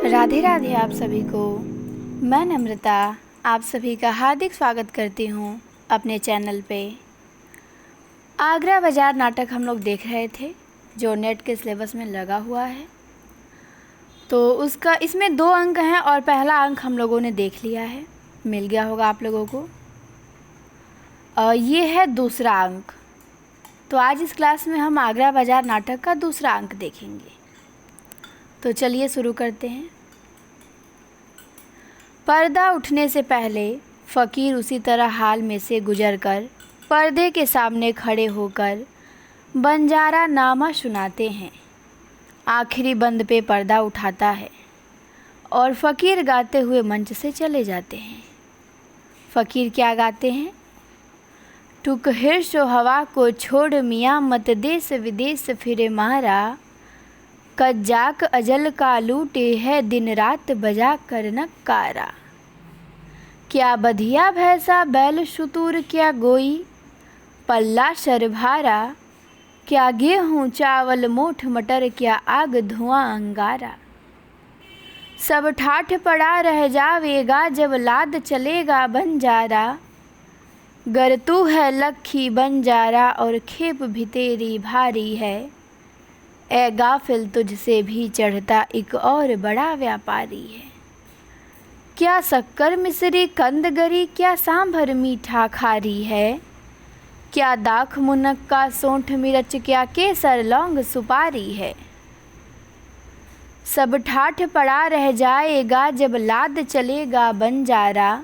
राधे राधे आप सभी को। मैं नम्रता आप सभी का हार्दिक स्वागत करती हूँ अपने चैनल पे। आगरा बाज़ार नाटक हम लोग देख रहे थे जो नेट के सिलेबस में लगा हुआ है। तो उसका इसमें 2 अंक हैं और पहला अंक हम लोगों ने देख लिया है, मिल गया होगा आप लोगों को। ये है दूसरा अंक। तो आज इस क्लास में हम आगरा बाज़ार नाटक का दूसरा अंक देखेंगे। तो चलिए शुरू करते हैं। पर्दा उठने से पहले फ़कीर उसी तरह हाल में से गुजरकर पर्दे के सामने खड़े होकर बंजारा नामा सुनाते हैं। आखिरी बंद पे पर्दा उठाता है और फ़कीर गाते हुए मंच से चले जाते हैं। फ़कीर क्या गाते हैं? टुक हिर्शो हवा को छोड़ मियाँ मत देश विदेश फिरे मारा, कज्जाक अजल का लूटे है दिन रात बजा कर नक्कारा। क्या बधिया भैंसा बैल शुतूर क्या गोई, पल्ला शरभारा, क्या गेहूँ चावल मोठ मटर क्या आग धुआं अंगारा। सब ठाठ पड़ा रह जावेगा जब लाद चलेगा बंजारा, गर तू है लक्खी बंजारा और खेप भी तेरी भारी है, ए गाफिल तुझसे भी चढ़ता एक और बड़ा व्यापारी है। क्या शक्कर मिश्री कंदगरी क्या सांभर मीठा खारी है, क्या दाख मुनक्का सोंठ मिर्च क्या केसर लौंग सुपारी है। सब ठाठ पड़ा रह जाएगा जब लाद चलेगा बंजारा,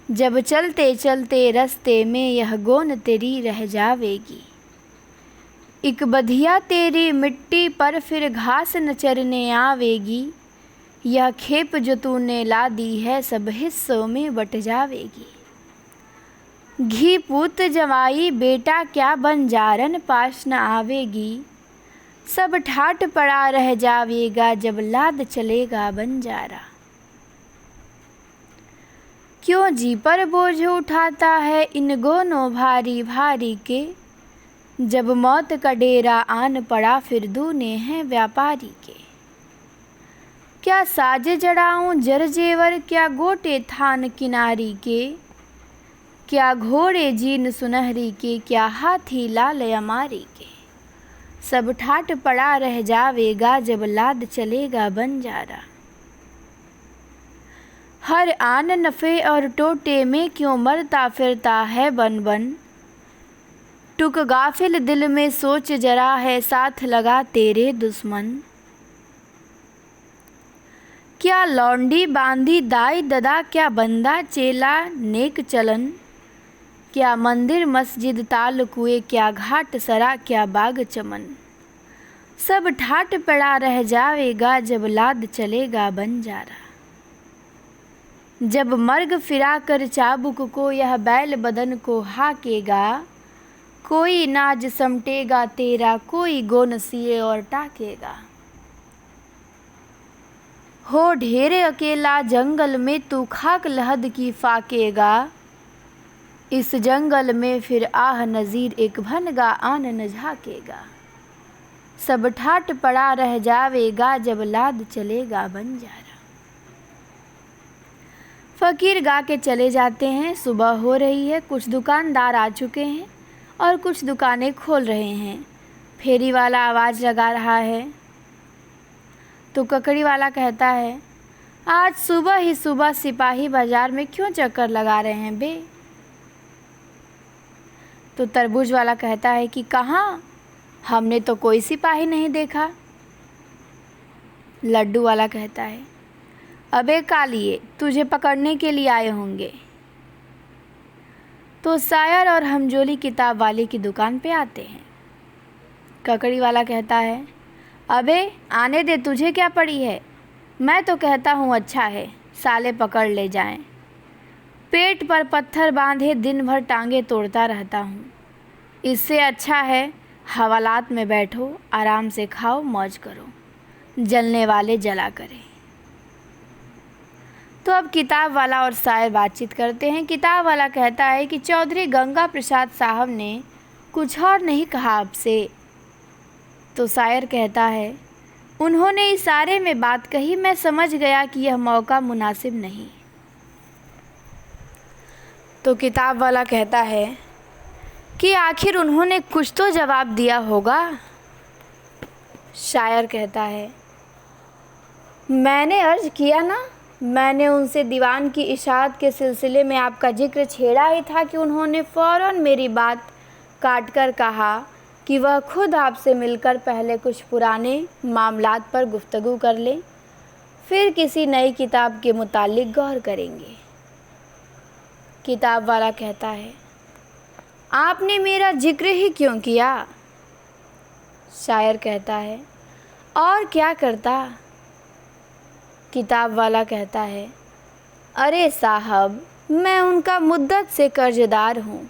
जब चलते चलते रास्ते में यह गोन तेरी रह जावेगी। एक बधिया तेरी मिट्टी पर फिर घास न चरने आवेगी, यह खेप जो तूने ला दी है सब हिस्सों में बट जावेगी। घी पूत जवाई बेटा क्या बंजारन पास न आवेगी, सब ठाट पड़ा रह जावेगा जब लाद चलेगा बंजारा। क्यों जी पर बोझ उठाता है इन गोनों भारी भारी के, जब मौत का डेरा आन पड़ा फिर दूने हैं व्यापारी के। क्या साजे जड़ाऊं जर जेवर क्या गोटे थान किनारी के, क्या घोड़े जीन सुनहरी के क्या हाथी लाल अमारी के। सब ठाट पड़ा रह जावेगा जब लाद चलेगा बंजारा। हर आन नफ़े और टोटे में क्यों मरता फिरता है बन बन, टुक गाफिल दिल में सोच जरा है साथ लगा तेरे दुश्मन। क्या लौंडी बांधी दाई ददा क्या बंदा चेला नेक चलन, क्या मंदिर मस्जिद ताल कुए क्या घाट सरा क्या बाग चमन। सब ठाट पड़ा रह जावेगा जब लाद चलेगा बंजारा। जब मर्ग फिरा कर चाबुक को यह बैल बदन को हाकेगा, कोई नाज समटेगा तेरा कोई गोन सिए और टाकेगा। हो ढेरे अकेला जंगल में तू खाक लहद की फाकेगा, इस जंगल में फिर आह नज़ीर एक भनगा आन न झाकेगा। सब ठाट पड़ा रह जावेगा जब लाद चलेगा बंजारा। फ़कीर गा के चले जाते हैं। सुबह हो रही है, कुछ दुकानदार आ चुके हैं और कुछ दुकानें खोल रहे हैं। फेरी वाला आवाज़ लगा रहा है तो ककड़ी वाला कहता है, आज सुबह ही सुबह सिपाही बाज़ार में क्यों चक्कर लगा रहे हैं बे। तो तरबूज वाला कहता है कि कहाँ, हमने तो कोई सिपाही नहीं देखा। लड्डू वाला कहता है, अबे कालिए तुझे पकड़ने के लिए आए होंगे। तो शायर और हमजोली किताब वाले की दुकान पे आते हैं। ककड़ी वाला कहता है, अबे आने दे, तुझे क्या पड़ी है, मैं तो कहता हूँ अच्छा है साले पकड़ ले जाएं। पेट पर पत्थर बांधे दिन भर टांगे तोड़ता रहता हूँ, इससे अच्छा है हवालात में बैठो आराम से खाओ मौज करो, जलने वाले जला करें। तो अब किताब वाला और शायर बातचीत करते हैं। किताब वाला कहता है कि चौधरी गंगा प्रसाद साहब ने कुछ और नहीं कहा आपसे। तो शायर कहता है, उन्होंने इशारे में बात कही। मैं समझ गया कि यह मौका मुनासिब नहीं। तो किताब वाला कहता है कि आखिर उन्होंने कुछ तो जवाब दिया होगा। शायर कहता है, मैंने अर्ज़ किया ना, मैंने उनसे दीवान की इशाअत के सिलसिले में आपका जिक्र छेड़ा ही था कि उन्होंने फ़ौरन मेरी बात काट कर कहा कि वह खुद आपसे मिलकर पहले कुछ पुराने मामलात पर गुफ्तगू कर लें, फिर किसी नई किताब के मुतालिक गौर करेंगे। किताब वाला कहता है, आपने मेरा जिक्र ही क्यों किया? शायर कहता है, और क्या करता? किताब वाला कहता है, अरे साहब, मैं उनका मुद्दत से कर्जदार हूँ,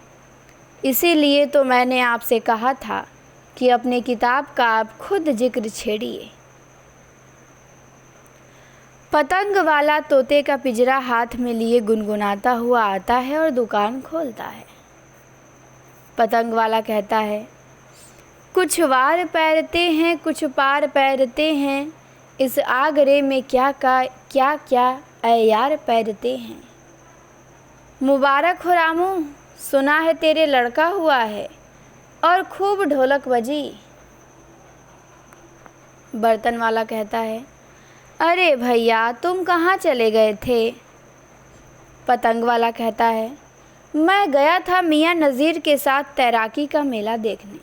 इसीलिए तो मैंने आपसे कहा था कि अपनी किताब का आप खुद जिक्र छेड़िए। पतंग वाला तोते का पिंजरा हाथ में लिए गुनगुनाता हुआ आता है और दुकान खोलता है। पतंग वाला कहता है, कुछ वार पैरते हैं, कुछ पार पैरते हैं, इस आगरे में क्या क्या ऐ यार पैरते हैं। मुबारक हो रामू, सुना है तेरे लड़का हुआ है और खूब ढोलक बजी। बर्तन वाला कहता है, अरे भैया, तुम कहाँ चले गए थे? पतंग वाला कहता है, मैं गया था मियाँ नज़ीर के साथ तैराकी का मेला देखने।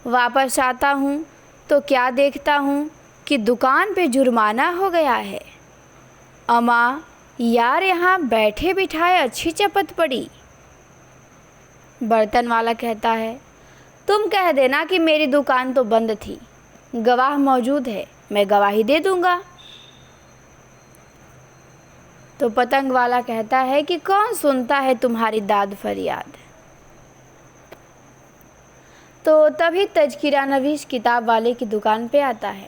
वापस आता हूँ तो क्या देखता हूँ कि दुकान पे जुर्माना हो गया है। अम्मा यार, यहाँ बैठे बिठाए अच्छी चपत पड़ी। बर्तन वाला कहता है, तुम कह देना कि मेरी दुकान तो बंद थी, गवाह मौजूद है, मैं गवाही दे दूँगा। तो पतंग वाला कहता है कि कौन सुनता है तुम्हारी दाद फरियाद। तो तभी तज़किरा नवीश किताब वाले की दुकान पे आता है।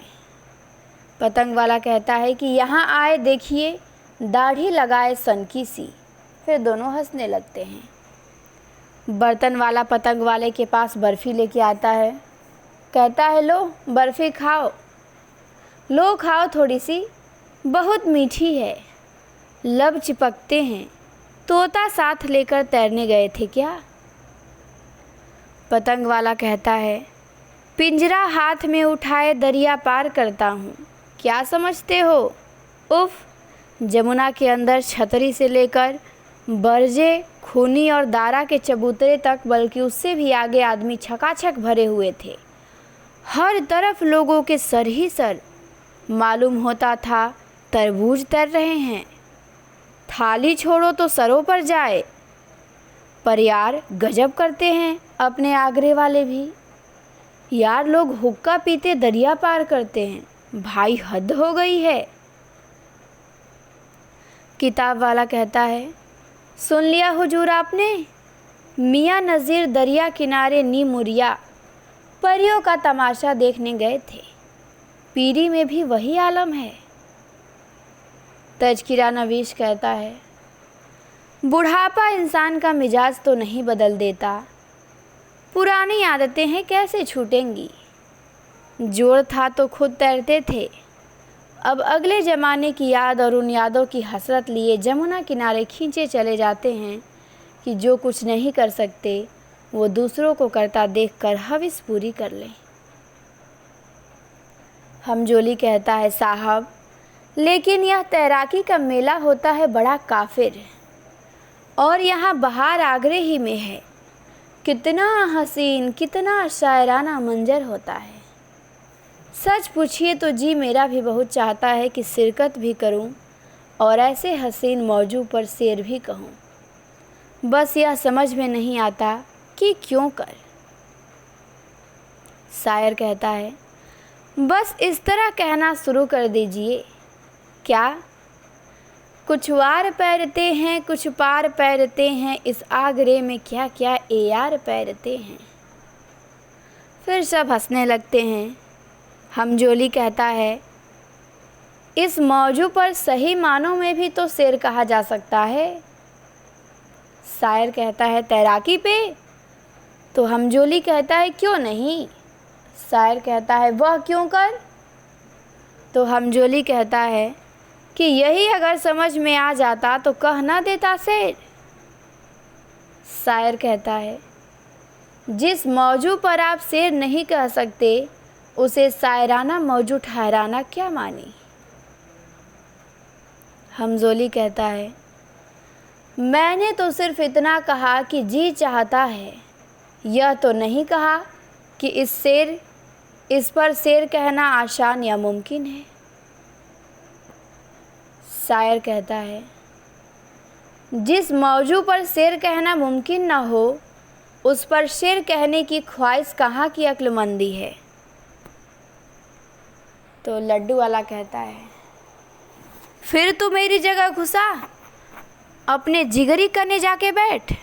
पतंग वाला कहता है कि यहाँ आए देखिए, दाढ़ी लगाए सनकी सी। फिर दोनों हंसने लगते हैं। बर्तन वाला पतंग वाले के पास बर्फ़ी लेके आता है। कहता है, लो बर्फ़ी खाओ, लो खाओ थोड़ी सी, बहुत मीठी है। लब चिपकते हैं, तोता साथ लेकर तैरने गए थे क्या? पतंग वाला कहता है, पिंजरा हाथ में उठाए दरिया पार करता हूँ, क्या समझते हो? उफ़, जमुना के अंदर छतरी से लेकर बरजे, खूनी और दारा के चबूतरे तक, बल्कि उससे भी आगे आदमी छकाछक भरे हुए थे। हर तरफ लोगों के सर ही सर। मालूम होता था तरबूज तैर रहे हैं। थाली छोड़ो तो सरों पर जाए। पर यार गजब करते हैं अपने आगरे वाले भी। यार लोग हुक्का पीते दरिया पार करते हैं, भाई हद हो गई है। किताब वाला कहता है, सुन लिया हुजूर आपने, मियाँ नज़ीर दरिया किनारे नी मुरिया परियों का तमाशा देखने गए थे। पीरी में भी वही आलम है। तज़किरा नवीश कहता है, बुढ़ापा इंसान का मिजाज तो नहीं बदल देता, पुरानी आदतें हैं कैसे छूटेंगी। जोर था तो खुद तैरते थे, अब अगले ज़माने की याद और उन यादों की हसरत लिए जमुना किनारे खींचे चले जाते हैं कि जो कुछ नहीं कर सकते वो दूसरों को करता देखकर हविस पूरी कर लें। हमजोली कहता है, साहब लेकिन यह तैराकी का मेला होता है बड़ा काफिर, और यहाँ बहार आगरे ही में है। कितना हसीन, कितना शायराना मंजर होता है। सच पूछिए तो जी मेरा भी बहुत चाहता है कि शिरकत भी करूं और ऐसे हसीन मौजू पर शेर भी कहूं। बस यह समझ में नहीं आता कि क्यों कर। शायर कहता है, बस इस तरह कहना शुरू कर दीजिए। क्या? कुछ वार पैरते हैं, कुछ पार पैरते हैं, इस आगरे में क्या क्या ए यार पैरते हैं। फिर सब हंसने लगते हैं। हमजोली कहता है, इस मौजू पर सही मानों में भी तो शेर कहा जा सकता है। शायर कहता है, तैराकी पे? तो हमजोली कहता है, क्यों नहीं। शायर कहता है, वह क्यों कर? तो हमजोली कहता है कि यही अगर समझ में आ जाता तो कह ना देता शेर। शायर कहता है जिस मौजू पर आप शेर नहीं कह सकते उसे शायराना मौजू ठहराना क्या मानी। हमजोली कहता है मैंने तो सिर्फ इतना कहा कि जी चाहता है, यह तो नहीं कहा कि इस पर शेर कहना आसान या मुमकिन है। शायर कहता है जिस मौजू पर शेर कहना मुमकिन ना हो उस पर शेर कहने की ख्वाहिश कहाँ की अक्लमंदी है। तो लड्डू वाला कहता है फिर तू मेरी जगह घुसा, अपने जिगरी करने जाके बैठ।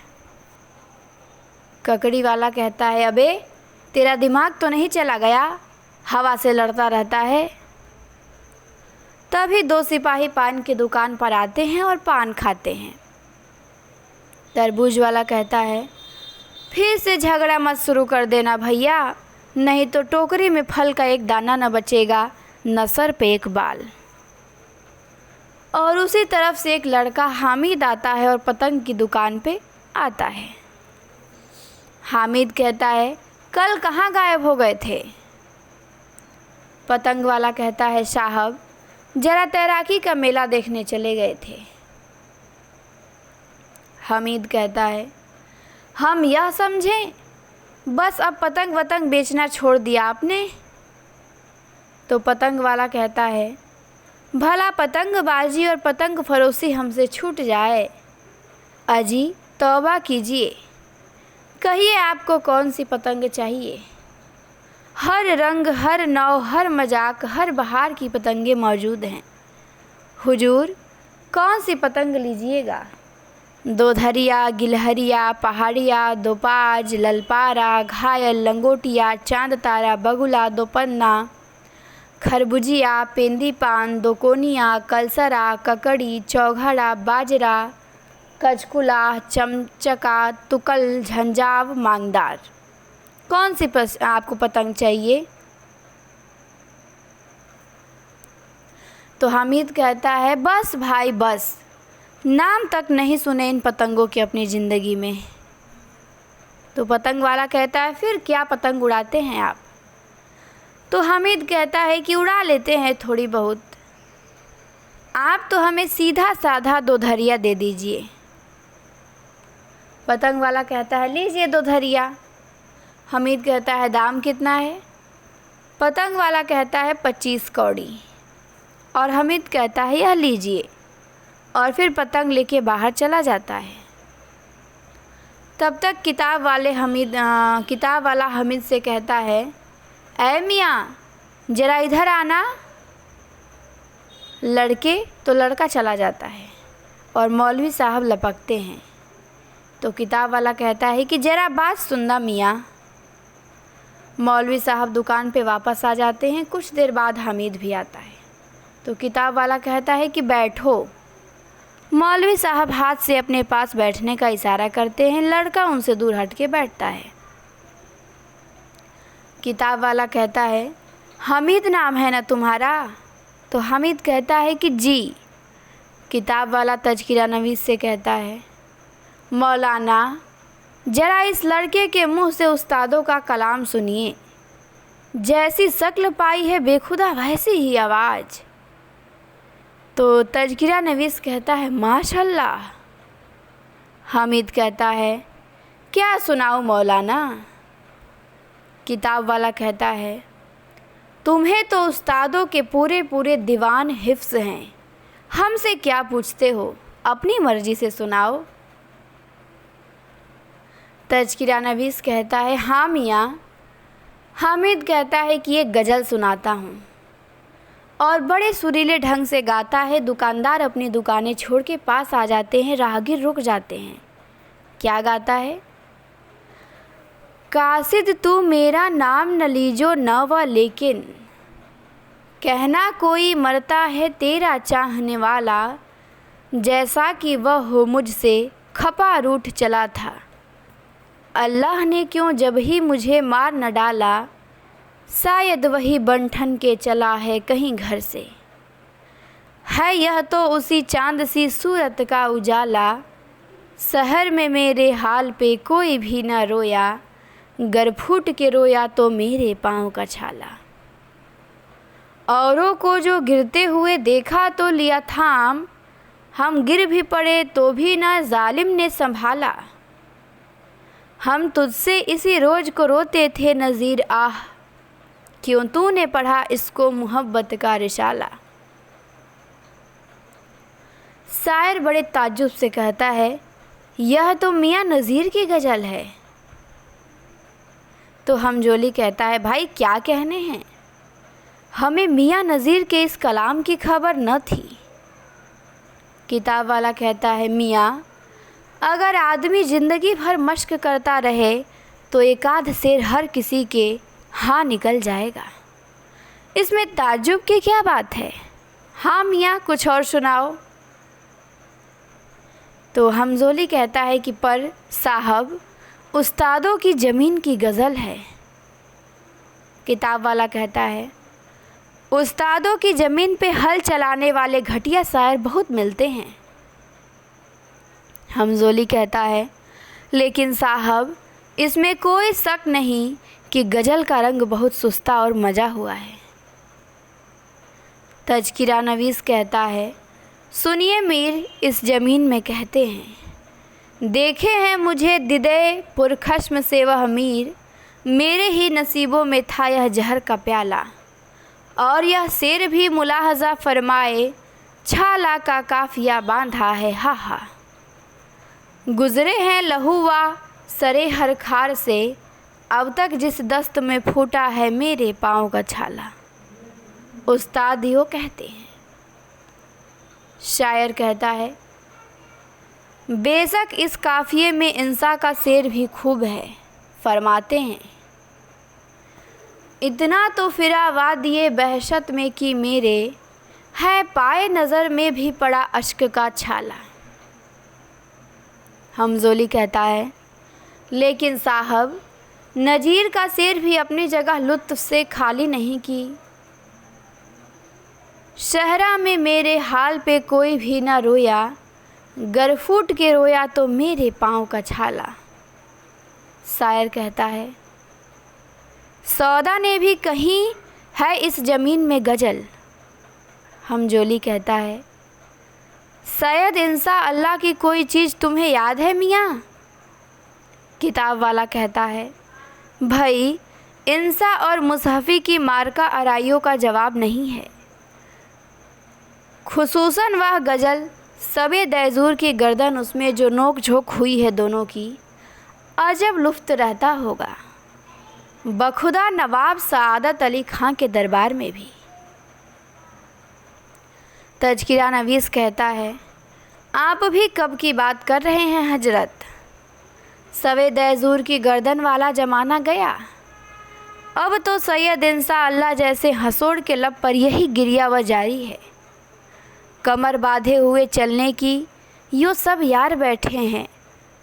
ककड़ी वाला कहता है अबे तेरा दिमाग तो नहीं चला गया, हवा से लड़ता रहता है। तभी दो सिपाही पान की दुकान पर आते हैं और पान खाते हैं। तरबूज वाला कहता है फिर से झगड़ा मत शुरू कर देना भैया, नहीं तो टोकरी में फल का एक दाना न बचेगा, न सर पे एक बाल। और उसी तरफ से एक लड़का हामिद आता है और पतंग की दुकान पे आता है। हामिद कहता है कल कहाँ गायब हो गए थे। पतंग वाला कहता है साहब जरा तैराकी का मेला देखने चले गए थे। हामिद कहता है हम यह समझें बस अब पतंग वतंग बेचना छोड़ दिया आपने। तो पतंग वाला कहता है भला पतंगबाजी और पतंग फरोशी हमसे छूट जाए। अजी तौबा कीजिए, कहिए आपको कौन सी पतंग चाहिए। हर रंग, हर नौ, हर मजाक, हर बहार की पतंगें मौजूद हैं। हुजूर कौन सी पतंग लीजिएगा। दोधरिया, गिलहरिया, पहाड़िया, दोपाज, ललपारा, घायल, लंगोटिया, चांद तारा, बगुला, दोपन्ना, खरबुजिया, पेंदीपान, दोकोनिया, कलसरा, ककड़ी, चौघड़ा, बाजरा, कचकुला, चमचका, तुकल, झंझाव, मांगदार। कौन सी आपको पतंग चाहिए। तो हामिद कहता है बस भाई बस, नाम तक नहीं सुने इन पतंगों के अपनी ज़िंदगी में। तो पतंग वाला कहता है फिर क्या पतंग उड़ाते हैं आप। तो हामिद कहता है कि उड़ा लेते हैं थोड़ी बहुत, आप तो हमें सीधा साधा दोधरिया दे दीजिए। पतंग वाला कहता है लीजिए दोधरिया। हामिद कहता है दाम कितना है। पतंग वाला कहता है 25 कौड़ी। और हामिद कहता है यह लीजिए, और फिर पतंग लेके बाहर चला जाता है। तब तक किताब वाला हामिद से कहता है ऐ मियाँ ज़रा इधर आना। लड़का चला जाता है और मौलवी साहब लपकते हैं। तो किताब वाला कहता है कि ज़रा बात सुनना मियाँ। मौलवी साहब दुकान पे वापस आ जाते हैं। कुछ देर बाद हामिद भी आता है। तो किताब वाला कहता है कि बैठो। मौलवी साहब हाथ से अपने पास बैठने का इशारा करते हैं। लड़का उनसे दूर हट के बैठता है। किताब वाला कहता है हामिद नाम है ना तुम्हारा। तो हामिद कहता है कि जी। किताब वाला तज़किरा नवीस से कहता है मौलाना ज़रा इस लड़के के मुंह से उस्तादों का कलाम सुनिए, जैसी शक्ल पाई है बेखुदा वैसी ही आवाज़। तो तज़किरा नवीस कहता है माशाल्लाह। हामिद कहता है क्या सुनाऊं मौलाना। किताब वाला कहता है तुम्हें तो उस्तादों के पूरे पूरे दीवान हिफ्ज़ हैं, हमसे क्या पूछते हो, अपनी मर्ज़ी से सुनाओ। तज़किरा नवीस कहता है हाँ मियाँ। हामिद कहता है कि एक गज़ल सुनाता हूँ, और बड़े सुरीले ढंग से गाता है। दुकानदार अपनी दुकानें छोड़ के पास आ जाते हैं। राहगीर रुक जाते हैं। क्या गाता है। कासिद तू मेरा नाम न लीजो न व लेकिन, कहना कोई मरता है तेरा चाहने वाला, जैसा कि वह हो मुझसे खपा रूठ चला था। अल्लाह ने क्यों जब ही मुझे मार न डाला, शायद वही बंठन के चला है कहीं घर से। है यह तो उसी चांद सी सूरत का उजाला, शहर में मेरे हाल पे कोई भी न रोया, गर फूट के रोया तो मेरे पाँव का छाला। औरों को जो गिरते हुए देखा तो लिया थाम, हम गिर भी पड़े तो भी न जालिम ने संभाला। हम तुझसे इसी रोज़ को रोते थे नज़ीर आह, क्यों तूने पढ़ा इसको मोहब्बत का रिसाला। शायर बड़े ताज्जुब से कहता है, यह तो मियाँ नज़ीर की गज़ल है। तो हमजोली कहता है, भाई क्या कहने हैं, हमें मियाँ नज़ीर के इस कलाम की खबर न थी। किताब वाला कहता है, मियाँ अगर आदमी ज़िंदगी भर मश्क करता रहे तो एक आध शेर हर किसी के हाँ निकल जाएगा। इसमें ताज्जुब की क्या बात है? हाँ मियाँ कुछ और सुनाओ। तो हमजोली कहता है कि पर साहब उस्तादों की ज़मीन की गज़ल है। किताब वाला कहता है, उस्तादों की ज़मीन पे हल चलाने वाले घटिया शायर बहुत मिलते हैं। हमजोली कहता है, लेकिन साहब इसमें कोई शक नहीं कि गज़ल का रंग बहुत सुस्ता और मज़ा हुआ है। तज़किरा नवीस कहता है, सुनिए मीर इस ज़मीन में कहते हैं, देखे हैं मुझे दिदे पुरखश्म से वह मीर, मेरे ही नसीबों में था यह जहर का प्याला। और यह शेर भी मुलाहज़ा फरमाए, छाला का काफ़िया बांधा है हा हा। गुज़रे हैं लहू व सरे हर खार से, अब तक जिस दस्त में फूटा है मेरे पाँव का छाला। उस्ताद यो कहते हैं। शायर कहता है, बेशक इस काफ़िए में इंसा का शेर भी खूब है। फरमाते हैं, इतना तो फिरा वादिये बहशत में कि मेरे, है पाए नज़र में भी पड़ा अश्क का छाला। हमजोली कहता है, लेकिन साहब नज़ीर का शेर भी अपनी जगह लुत्फ़ से खाली नहीं की। शहरा में मेरे हाल पे कोई भी ना रोया, गर फूट के रोया तो मेरे पाँव का छाला। शायर कहता है, सौदा ने भी कहीं है इस ज़मीन में गज़ल। हमजोली कहता है, शायद इंसा अल्लाह की कोई चीज़ तुम्हें याद है मियाँ। किताब वाला कहता है, भाई इंसा और मुसहफ़ी की मार्का आराइयों का जवाब नहीं है। खुसूसन वह गज़ल सबे दैजूर की गर्दन, उसमें जो नोक झोंक हुई है दोनों की, अजब लुफ्त रहता होगा बखुदा नवाब सआदत अली खां के दरबार में भी। तज़किरा नवीस कहता है, आप भी कब की बात कर रहे हैं हजरत, सवे दैजूर की गर्दन वाला ज़माना गया। अब तो सैयद इंसा अल्लाह जैसे हंसोड़ के लब पर यही गिरिया व जारी है। कमर बांधे हुए चलने की यो सब यार बैठे हैं,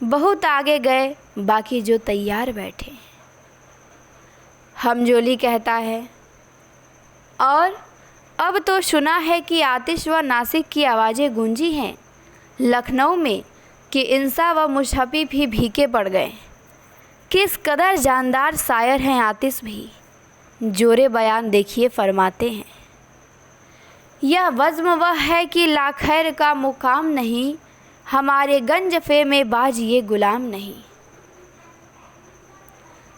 बहुत आगे गए बाकी जो तैयार बैठे हैं। हमजोली कहता है, और अब तो सुना है कि आतिश व नासिक की आवाज़ें गूंजी हैं लखनऊ में कि इंसा व मुशहफ़ी भी भीगे पड़ गए। किस कदर जानदार शायर हैं आतिश भी, जोरे बयान देखिए फरमाते हैं, यह वज़्म वह है कि लाखैर का मुकाम नहीं, हमारे गंज फे में बाज ये गुलाम नहीं।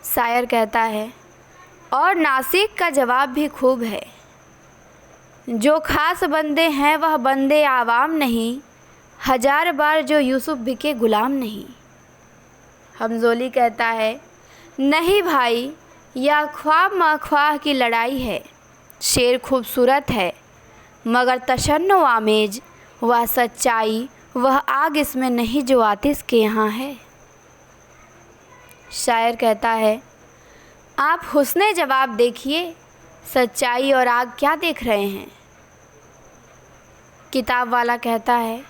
शायर कहता है, और नासिक का जवाब भी खूब है, जो ख़ास बंदे हैं वह बंदे आवाम नहीं, हजार बार जो यूसुफ बिके गुलाम नहीं। हमजोली कहता है, नहीं भाई यह ख्वाब मख्वाह की लड़ाई है, शेर खूबसूरत है मगर तशन्नो आमेज, वह सच्चाई वह आग इसमें नहीं जो आतिश के यहाँ है। शायर कहता है, आप हुस्ने जवाब देखिए, सच्चाई और आग क्या देख रहे हैं। किताब वाला कहता है,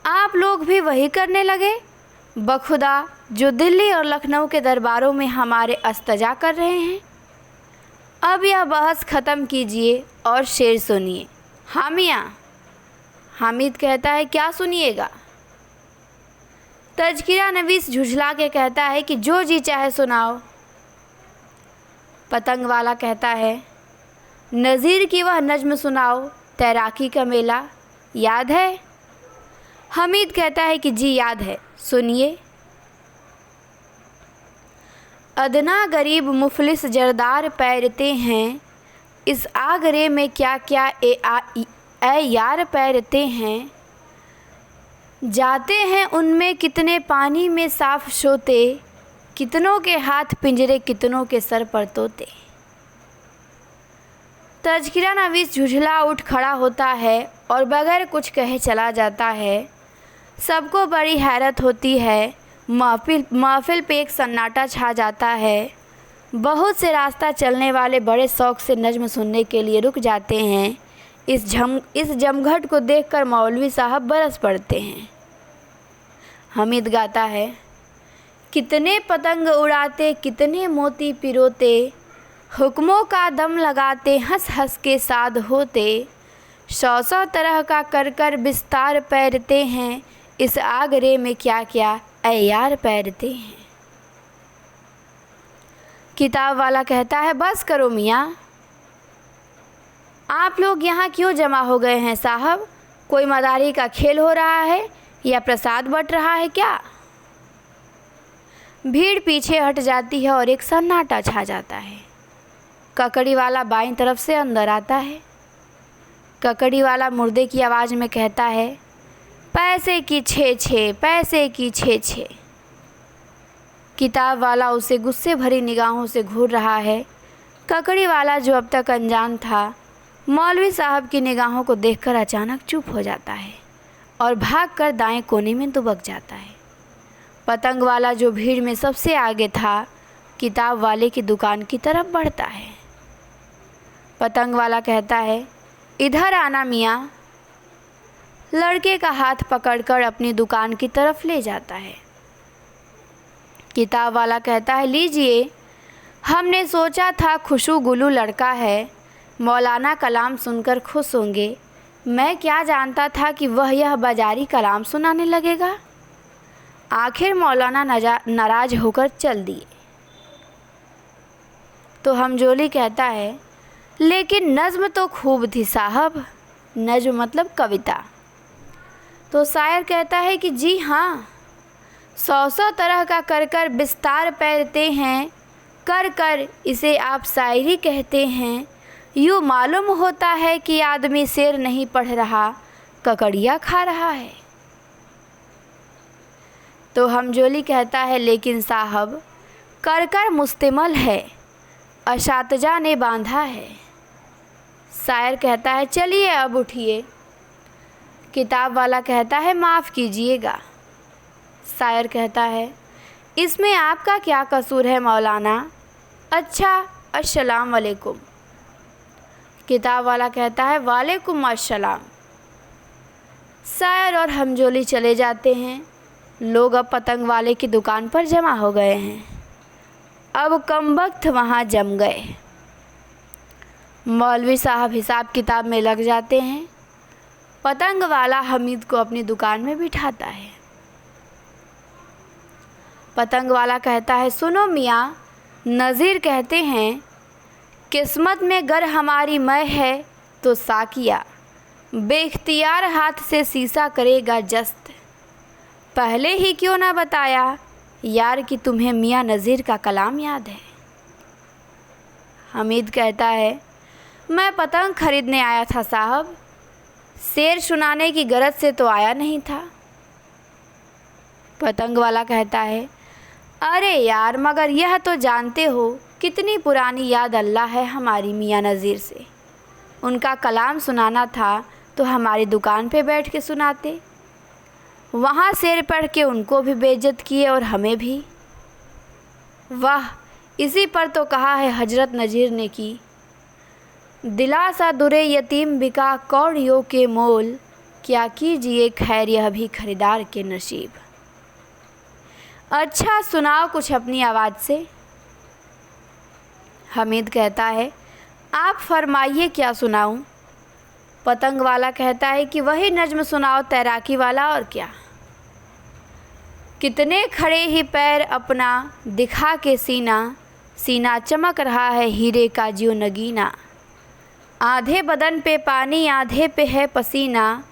आप लोग भी वही करने लगे बखुदा जो दिल्ली और लखनऊ के दरबारों में हमारे अस्तजा कर रहे हैं। अब यह बहस ख़त्म कीजिए और शेर सुनिए। हाँ मियाँ। हामिद कहता है, क्या सुनिएगा? तज़किरा नवीस झुझला के कहता है कि जो जी चाहे सुनाओ। पतंग वाला कहता है, नज़ीर की वह नज़्म सुनाओ, तैराकी का मेला, याद है? हामिद कहता है कि जी याद है, सुनिए। अदना गरीब मुफलिस जरदार पैरते हैं, इस आगरे में क्या क्या ए यार पैरते हैं। जाते हैं उनमें कितने पानी में साफ सोते, कितनों के हाथ पिंजरे कितनों के सर पर तोते। तज़किरा नवीस झुझला उठ खड़ा होता है और बगैर कुछ कहे चला जाता है। सबको बड़ी हैरत होती है। महफिल पे एक सन्नाटा छा जाता है। बहुत से रास्ता चलने वाले बड़े शौक़ से नज़्म सुनने के लिए रुक जाते हैं। इस जमघट को देखकर मौलवी साहब बरस पड़ते हैं। हामिद गाता है, कितने पतंग उड़ाते कितने मोती पिरोते, हुक्मों का दम लगाते हंस हंस के साध होते। 100 तरह का कर कर बिस्तार पैरते हैं, इस आगरे में क्या क्या यार पैरते हैं। किताब वाला कहता है, बस करो मियाँ, आप लोग यहाँ क्यों जमा हो गए हैं साहब? कोई मदारी का खेल हो रहा है या प्रसाद बँट रहा है क्या? भीड़ पीछे हट जाती है और एक सन्नाटा छा जाता है। ककड़ी वाला बाईं तरफ से अंदर आता है। ककड़ी वाला मुर्दे की आवाज़ में कहता है, पैसे की 6-6, पैसे की 6-6। किताब वाला उसे गुस्से भरी निगाहों से घूर रहा है। ककड़ी वाला जो अब तक अनजान था, मौलवी साहब की निगाहों को देखकर अचानक चुप हो जाता है और भागकर दाएं कोने में दुबक जाता है। पतंग वाला जो भीड़ में सबसे आगे था, किताब वाले की दुकान की तरफ बढ़ता है। पतंग वाला कहता है, इधर आना मियाँ। लड़के का हाथ पकड़कर अपनी दुकान की तरफ ले जाता है। किताब वाला कहता है, लीजिए, हमने सोचा था खुशू गुलू लड़का है, मौलाना कलाम सुनकर खुश होंगे। मैं क्या जानता था कि वह यह बाजारी कलाम सुनाने लगेगा। आखिर मौलाना नाराज़ होकर चल दिए। तो हमजोली कहता है, लेकिन नज़्म तो खूब थी साहब। नज़्म मतलब कविता। तो शायर कहता है कि जी हाँ, 100 तरह का कर कर बिस्तार पैरते हैं, कर कर इसे आप शायरी कहते हैं। यूँ मालूम होता है कि आदमी शेर नहीं पढ़ रहा, ककड़िया खा रहा है। तो हमजोली कहता है, लेकिन साहब कर कर मुश्तमल है, अशातजा ने बांधा है। शायर कहता है, चलिए अब उठिए। किताब वाला कहता है, माफ़ कीजिएगा। शायर कहता है, इसमें आपका क्या कसूर है मौलाना? अच्छा, अस्सलाम वालेकुम। किताब वाला कहता है, वालेकुम अस्सलाम। शायर और हमजोली चले जाते हैं। लोग अब पतंग वाले की दुकान पर जमा हो गए हैं। अब कमबख्त वहाँ जम गए। मौलवी साहब हिसाब किताब में लग जाते हैं। पतंग वाला हामिद को अपनी दुकान में बिठाता है। पतंग वाला कहता है, सुनो मियाँ, नज़ीर कहते हैं, किस्मत में गर हमारी मैं है तो साकिया बेख्तियार हाथ से सीसा करेगा जस्त। पहले ही क्यों ना बताया यार कि तुम्हें मियाँ नज़ीर का कलाम याद है। हामिद कहता है, मैं पतंग खरीदने आया था साहब, शेर सुनाने की गरज से तो आया नहीं था। पतंग वाला कहता है, अरे यार, मगर यह तो जानते हो कितनी पुरानी याद अल्लाह है हमारी मियाँ नज़ीर से। उनका कलाम सुनाना था तो हमारी दुकान पे बैठ के सुनाते। वहाँ शेर पढ़ के उनको भी बेइज्जत किए और हमें भी। वाह, इसी पर तो कहा है हजरत नज़ीर ने कि दिलासा दुरे यतीम बिका कौड़ियों के मोल, क्या कीजिए खैर यह भी खरीदार के नसीब। अच्छा, सुनाओ कुछ अपनी आवाज़ से। हामिद कहता है, आप फरमाइए क्या सुनाऊं? पतंग वाला कहता है कि वही नज्म सुनाओ तैराकी वाला, और क्या। कितने खड़े ही पैर अपना दिखा के सीना, सीना चमक रहा है हीरे का ज्यों नगीना। आधे बदन पे पानी आधे पे है पसीना,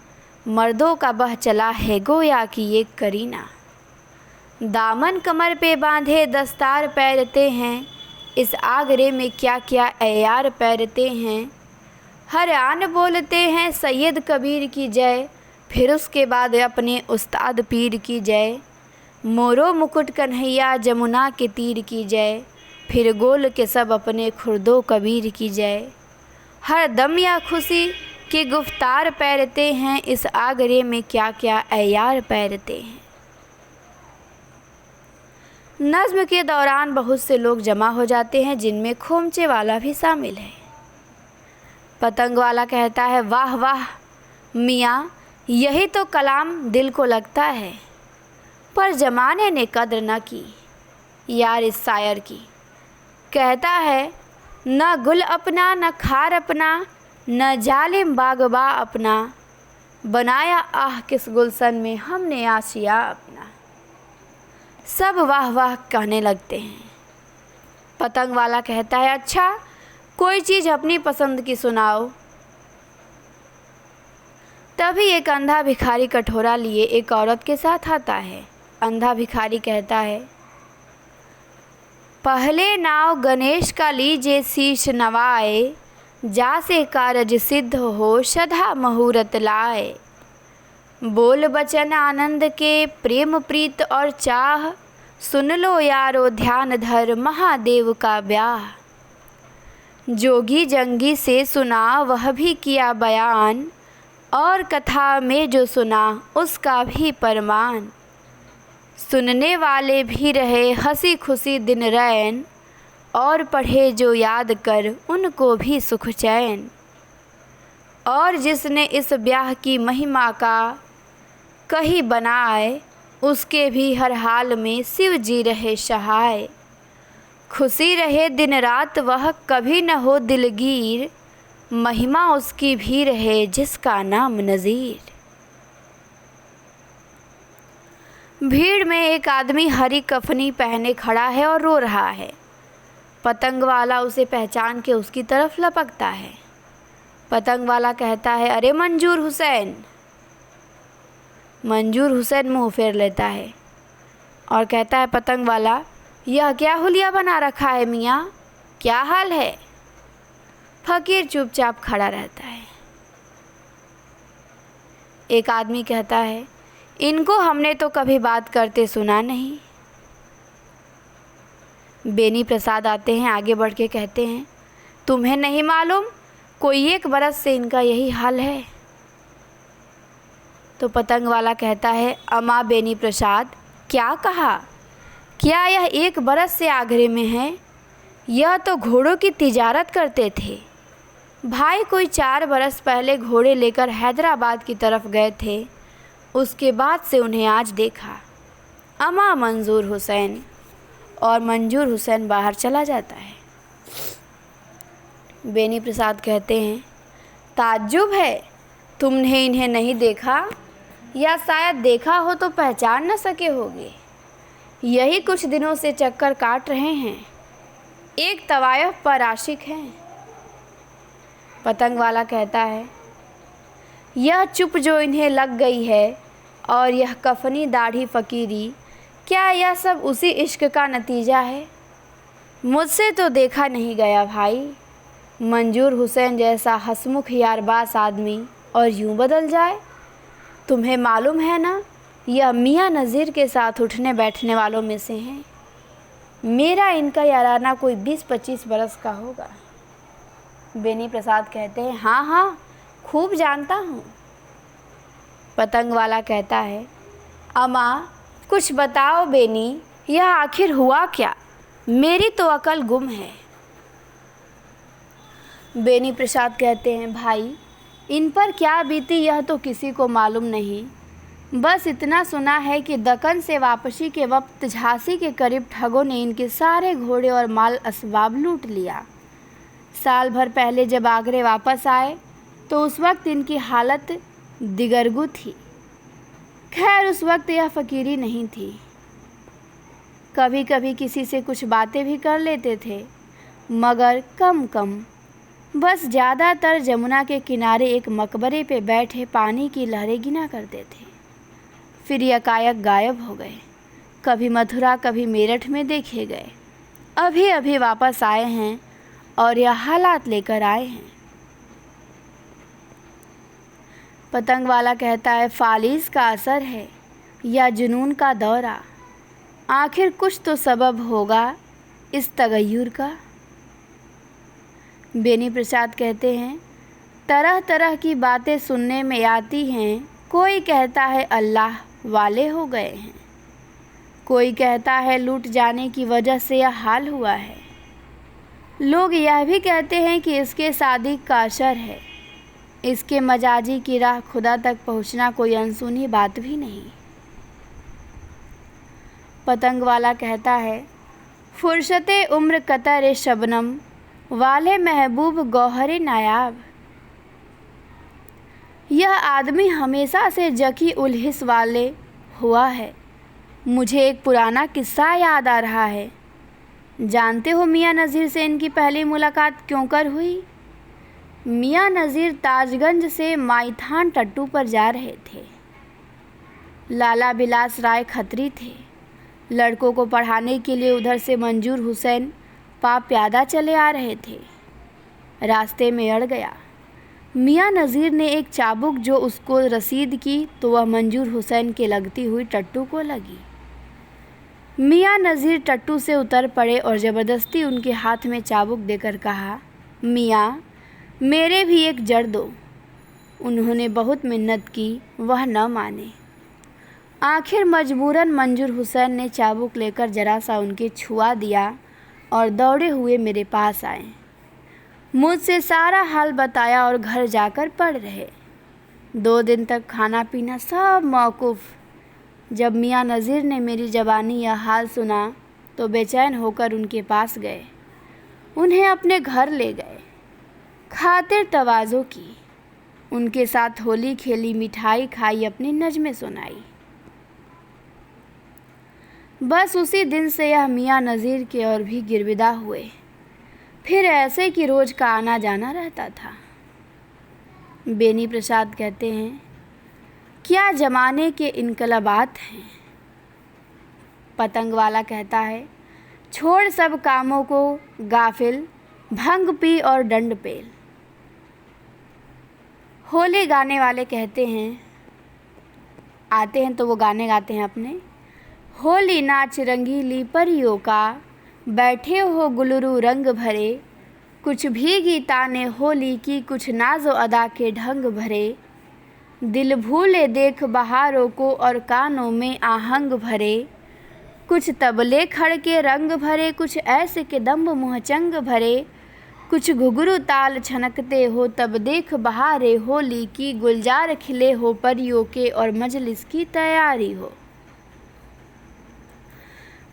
मर्दों का बह चला है गोया कि ये करीना। दामन कमर पे बांधे दस्तार पैरते हैं, इस आगरे में क्या क्या ऐयार पैरते हैं। हर आन बोलते हैं सैयद कबीर की जय, फिर उसके बाद अपने उस्ताद पीर की जय। मोरो मुकुट कन्हैया जमुना के तीर की जय, फिर गोल के सब अपने खुर्दो कबीर की जय। हर दम या खुशी के गुफ्तार पैरते हैं, इस आगरे में क्या क्या ऐयार पैरते हैं। नज़्म के दौरान बहुत से लोग जमा हो जाते हैं, जिनमें खोमचे वाला भी शामिल है। पतंग वाला कहता है, वाह वाह मियाँ, यही तो कलाम दिल को लगता है, पर ज़माने ने कद्र न की यार इस शायर की। कहता है, न गुल अपना न खार अपना, न जालिम बागबा अपना, बनाया आह किस गुलशन में हमने आशिया अपना। सब वाह वाह कहने लगते हैं। पतंग वाला कहता है, अच्छा कोई चीज़ अपनी पसंद की सुनाओ। तभी एक अंधा भिखारी कटोरा लिए एक औरत के साथ आता है। अंधा भिखारी कहता है, पहले नाव गणेश का लीजिए शीश नवाए, जासे कारज सिद्ध हो सदा मुहूर्त लाए। बोल बचन आनंद के प्रेम प्रीत और चाह, सुन लो यारो ध्यान धर महादेव का ब्याह। जोगी जंगी से सुना वह भी किया बयान, और कथा में जो सुना उसका भी परमान। सुनने वाले भी रहे हंसी खुशी दिन रैन, और पढ़े जो याद कर उनको भी सुख चैन। और जिसने इस ब्याह की महिमा का कही बनाए, उसके भी हर हाल में शिव जी रहे सहाय। खुशी रहे दिन रात वह कभी न हो दिलगीर, महिमा उसकी भी रहे जिसका नाम नज़ीर। भीड़ में एक आदमी हरी कफनी पहने खड़ा है और रो रहा है। पतंग वाला उसे पहचान के उसकी तरफ लपकता है। पतंग वाला कहता है, अरे मंजूर हुसैन। मंजूर हुसैन मुँह फेर लेता है और कहता है, पतंग वाला, यह क्या हुलिया बना रखा है मियाँ, क्या हाल है? फकीर चुपचाप खड़ा रहता है। एक आदमी कहता है, इनको हमने तो कभी बात करते सुना नहीं। बेनी प्रसाद आते हैं, आगे बढ़ के कहते हैं, तुम्हें नहीं मालूम, कोई 1 बरस से इनका यही हाल है। तो पतंग वाला कहता है, अम्मा बेनी प्रसाद, क्या कहा? क्या यह 1 बरस से आगरे में है? यह तो घोड़ों की तिजारत करते थे। भाई कोई 4 बरस पहले घोड़े लेकर हैदराबाद की तरफ गए थे, उसके बाद से उन्हें आज देखा। अम्मा मंजूर हुसैन। और मंजूर हुसैन बाहर चला जाता है। बेनी प्रसाद कहते हैं, ताज्जुब है, तुमने इन्हें नहीं देखा, या शायद देखा हो तो पहचान न सके होगे। यही कुछ दिनों से चक्कर काट रहे हैं, एक तवायफ पर आशिक हैं। पतंग वाला कहता है, यह चुप जो इन्हें लग गई है और यह कफनी दाढ़ी फ़कीरी, क्या यह सब उसी इश्क का नतीजा है? मुझसे तो देखा नहीं गया भाई। मंजूर हुसैन जैसा हंसमुख यारबाज आदमी और यूं बदल जाए। तुम्हें मालूम है ना, यह मियाँ नज़ीर के साथ उठने बैठने वालों में से हैं। मेरा इनका याराना कोई 20-25 बरस का होगा। बेनी प्रसाद कहते हैं, हाँ हाँ, खूब जानता हूँ। पतंग वाला कहता है, अम्मा कुछ बताओ बेनी, यह आखिर हुआ क्या? मेरी तो अकल गुम है। बेनी प्रसाद कहते हैं, भाई इन पर क्या बीती यह तो किसी को मालूम नहीं। बस इतना सुना है कि दक्कन से वापसी के वक्त झांसी के करीब ठगों ने इनके सारे घोड़े और माल असबाब लूट लिया। साल भर पहले जब आगरे वापस आए तो उस वक्त इनकी हालत दिगरगु थी। खैर उस वक्त यह फ़कीरी नहीं थी। कभी कभी किसी से कुछ बातें भी कर लेते थे, मगर कम कम। बस ज़्यादातर जमुना के किनारे एक मकबरे पे बैठे पानी की लहरें गिना करते थे, फिर यकायक गायब हो गए। कभी मथुरा कभी मेरठ में देखे गए। अभी अभी वापस आए हैं और यह हालात लेकर आए हैं। पतंग वाला कहता है, फालिस का असर है या जुनून का दौरा, आखिर कुछ तो सबब होगा इस तगय्युर का। बेनी प्रसाद कहते हैं, तरह तरह की बातें सुनने में आती हैं। कोई कहता है अल्लाह वाले हो गए हैं, कोई कहता है लूट जाने की वजह से यह हाल हुआ है। लोग यह भी कहते हैं कि इसके सादिक का असर है। इसके मजाजी की राह खुदा तक पहुंचना कोई अनसुनी बात भी नहीं। पतंग वाला कहता है, फुर्सते उम्र कतर शबनम वाले महबूब गौहरे नायाब। यह आदमी हमेशा से जकी उल हिस्स वाले हुआ है। मुझे एक पुराना किस्सा याद आ रहा है। जानते हो मियाँ नज़ीर से इनकी पहली मुलाकात क्यों कर हुई? मियाँ नज़ीर ताजगंज से माइथान टट्टू पर जा रहे थे। लाला बिलास राय खत्री थे। लड़कों को पढ़ाने के लिए उधर से मंजूर हुसैन पाप प्यादा चले आ रहे थे। रास्ते में अड़ गया। मियाँ नज़ीर ने एक चाबुक जो उसको रसीद की तो वह मंजूर हुसैन के लगती हुई टट्टू को लगी। मियाँ नज़ीर टट्टू से उतर पड़े और ज़बरदस्ती उनके हाथ में चाबुक देकर कहा, मियाँ मेरे भी एक जड़ दो। उन्होंने बहुत मिन्नत की, वह न माने। आखिर मजबूरन मंजूर हुसैन ने चाबुक लेकर जरा सा उनके छुआ दिया और दौड़े हुए मेरे पास आए। मुझसे सारा हाल बताया और घर जाकर पड़ रहे। 2 दिन तक खाना पीना सब मौकूफ़। जब मियाँ नज़ीर ने मेरी ज़बानी यह हाल सुना तो बेचैन होकर उनके पास गए। उन्हें अपने घर ले गए। खातिर तवाज़ो की, उनके साथ होली खेली, मिठाई खाई, अपनी नज़्में सुनाई। बस उसी दिन से यह मियाँ नज़ीर के और भी गिरविदा हुए। फिर ऐसे कि रोज़ का आना जाना रहता था। बेनी प्रसाद कहते हैं, क्या ज़माने के इनकलाबात हैं। पतंग वाला कहता है, छोड़ सब कामों को गाफिल, भंग पी और डंड पेल। होली गाने वाले कहते हैं, आते हैं तो वो गाने गाते हैं अपने। होली नाच रंगीली परियों का, बैठे हो गुलरू रंग भरे, कुछ भीगी ताने होली की, कुछ नाज़ो अदा के ढंग भरे। दिल भूले देख बहारों को और कानों में आहंग भरे, कुछ तबले खड़ के रंग भरे, कुछ ऐसे के दम्ब मुहचंग भरे। कुछ घुघरू ताल छनकते हो तब देख बहारे होली की, गुलजार खिले हो परियों के और मजलिस की तैयारी हो।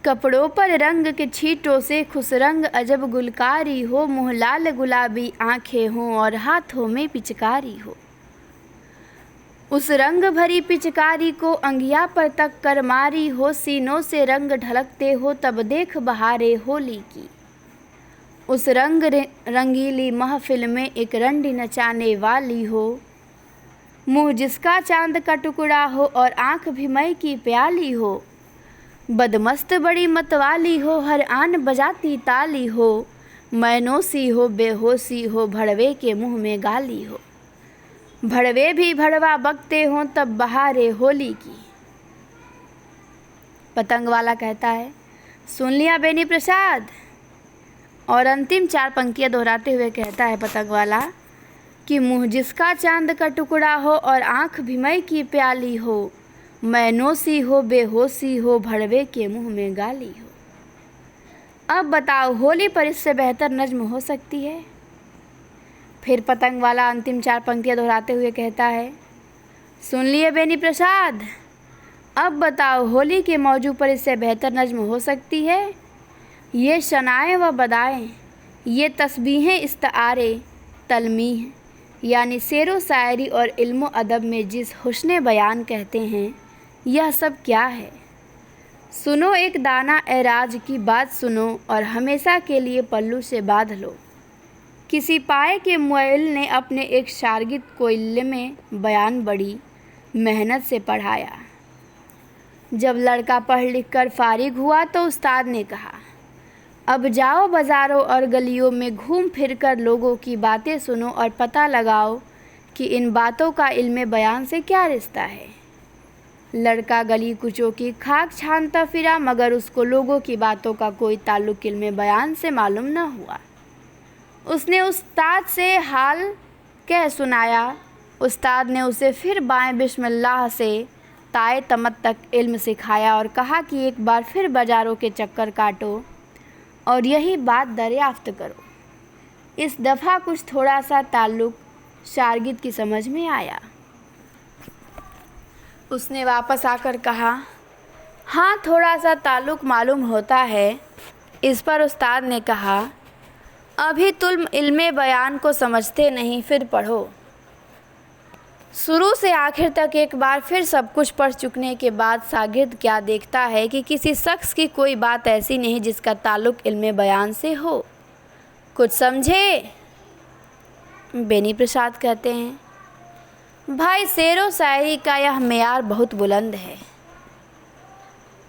कपड़ों पर रंग के छींटों से खुश रंग अजब गुलकारी हो, मुँह लाल गुलाबी आँखें हों और हाथों में पिचकारी हो। उस रंग भरी पिचकारी को अंगिया पर तक कर मारी हो, सीनों से रंग ढलकते हो तब देख बहारे होली की। उस रंग रंगीली महफिल में एक रंडी नचाने वाली हो, मुँह जिसका चांद का टुकड़ा हो और आँख भी मई की प्याली हो। बदमस्त बड़ी मतवाली हो, हर आन बजाती ताली हो, मैनोसी हो बेहोशी हो, भड़वे के मुँह में गाली हो। भड़वे भी भड़वा बकते हों तब बहारे होली की। पतंग वाला कहता है, सुन लिया बेनी प्रसाद? और अंतिम 4 पंक्तियाँ दोहराते हुए कहता है पतंग वाला कि मुँह जिसका चांद का टुकड़ा हो और आँख भी मई की प्याली हो, मैनोसी हो बेहोशी हो, भड़वे के मुँह में गाली हो। अब बताओ होली पर इससे बेहतर नज़्म हो सकती है? फिर पतंग वाला अंतिम 4 पंक्तियाँ दोहराते हुए कहता है, सुन लिए बेनी प्रसाद? अब बताओ होली के मौजू पर इससे बेहतर नज़्म हो सकती है? ये शनाएं व बदाएं, ये तस्बीहें, इस्तारे, तलमीह यानी शेर व शायरी और इल्म अदब में जिस हुस्न बयान कहते हैं, यह सब क्या है? सुनो एक दाना एराज की बात सुनो और हमेशा के लिए पल्लू से बांध लो। किसी पाए के मुअल्लिम ने अपने एक शागिर्द को इल्म बयान बड़ी मेहनत से पढ़ाया। जब लड़का पढ़ लिख कर फारिग हुआ तो उस्ताद ने कहा, अब जाओ बाज़ारों और गलियों में घूम फिर कर लोगों की बातें सुनो और पता लगाओ कि इन बातों का इल्म बयान से क्या रिश्ता है। लड़का गली कुचों की खाक छानता फिरा, मगर उसको लोगों की बातों का कोई ताल्लुक इल्म बयान से मालूम न हुआ। उसने उस्ताद से हाल कह सुनाया। उस्ताद ने उसे फिर बाएं बिस्मिल्लाह से ताए तमत तक इल्म सिखाया और कहा कि एक बार फिर बाज़ारों के चक्कर काटो और यही बात दरियाफ्त करो। इस दफ़ा कुछ थोड़ा सा ताल्लुक शागिर्द की समझ में आया। उसने वापस आकर कहा, हाँ थोड़ा सा ताल्लुक मालूम होता है। इस पर उस्ताद ने कहा, अभी तुम इल्मे बयान को समझते नहीं, फिर पढ़ो। शुरू से आखिर तक एक बार फिर सब कुछ पढ़ चुकने के बाद शागिर्द क्या देखता है कि किसी शख्स की कोई बात ऐसी नहीं जिसका ताल्लुक इल्मे बयान से हो। कुछ समझे? बेनी प्रसाद कहते हैं, भाई शेर व शायरी का यह मेयार बहुत बुलंद है।